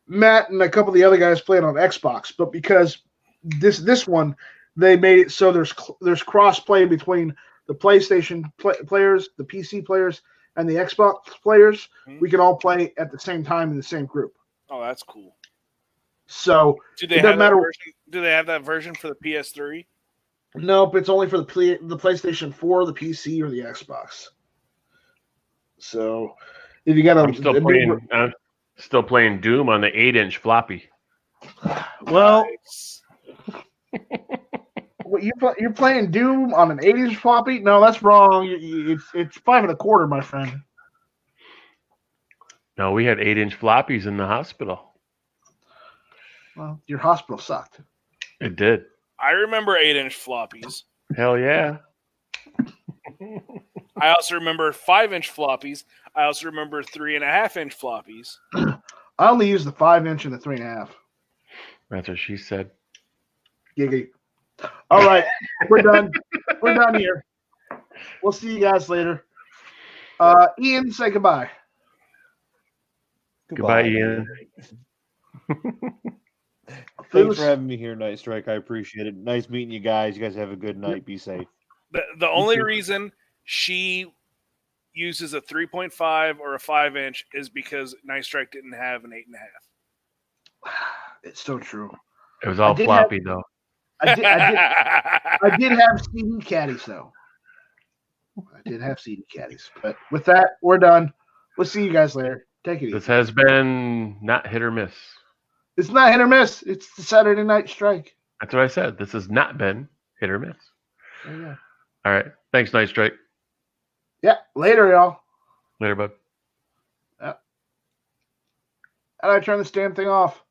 Matt and a couple of the other guys played on Xbox, but because this one, they made it so there's cross-play between the PlayStation players, the PC players, and the Xbox players. We can all play at the same time in the same group. Oh, that's cool. So do they have that version for the PS3? Nope, it's only for the PlayStation 4, the PC, or the Xbox. So if you got I'm still playing Doom on the 8-inch floppy. Well, you're playing Doom on an 8-inch floppy? No, that's wrong. It's 5 1/4, my friend. No, we had 8-inch floppies in the hospital. Well, your hospital sucked. It did. I remember 8-inch floppies. Hell yeah. I also remember 5-inch floppies. I also remember 3.5-inch floppies. I only use the 5-inch and the 3.5. That's what she said. Giggity. All right, we're done. We're done here. We'll see you guys later. Ian, say goodbye. Goodbye, Ian. Thanks for having me here, Night Strike. I appreciate it. Nice meeting you guys. You guys have a good night. Be safe. The only reason she uses a 3.5 or a 5-inch is because Night Strike didn't have an 8.5. It's so true. It was all floppy, though. I did have CD caddies, though. I did have CD caddies. But with that, we're done. We'll see you guys later. Take it easy. This has been not hit or miss. It's not hit or miss. It's the Saturday Night Strike. That's what I said. This has not been hit or miss. There you go. All right. Thanks, Night Strike. Yeah. Later, y'all. Later, bud. How do I turn this damn thing off?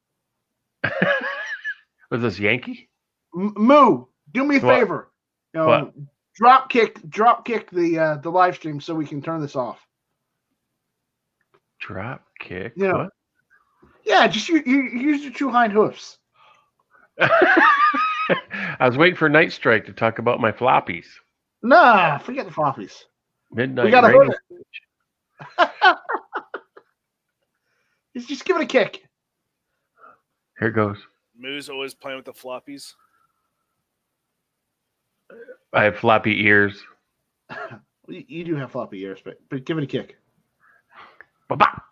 Was this Yankee? Moo, do me a What? favor. What? Drop kick the live stream so we can turn this off. Drop kick? Yeah. What? Yeah, just you use your 2 hind hoofs. I was waiting for Night Strike to talk about my floppies. Nah, forget the floppies. Midnight We gotta rain. hook just give it a kick. Here it goes. Moo's always playing with the floppies. I have floppy ears. You do have floppy ears, but give it a kick. Ba-ba.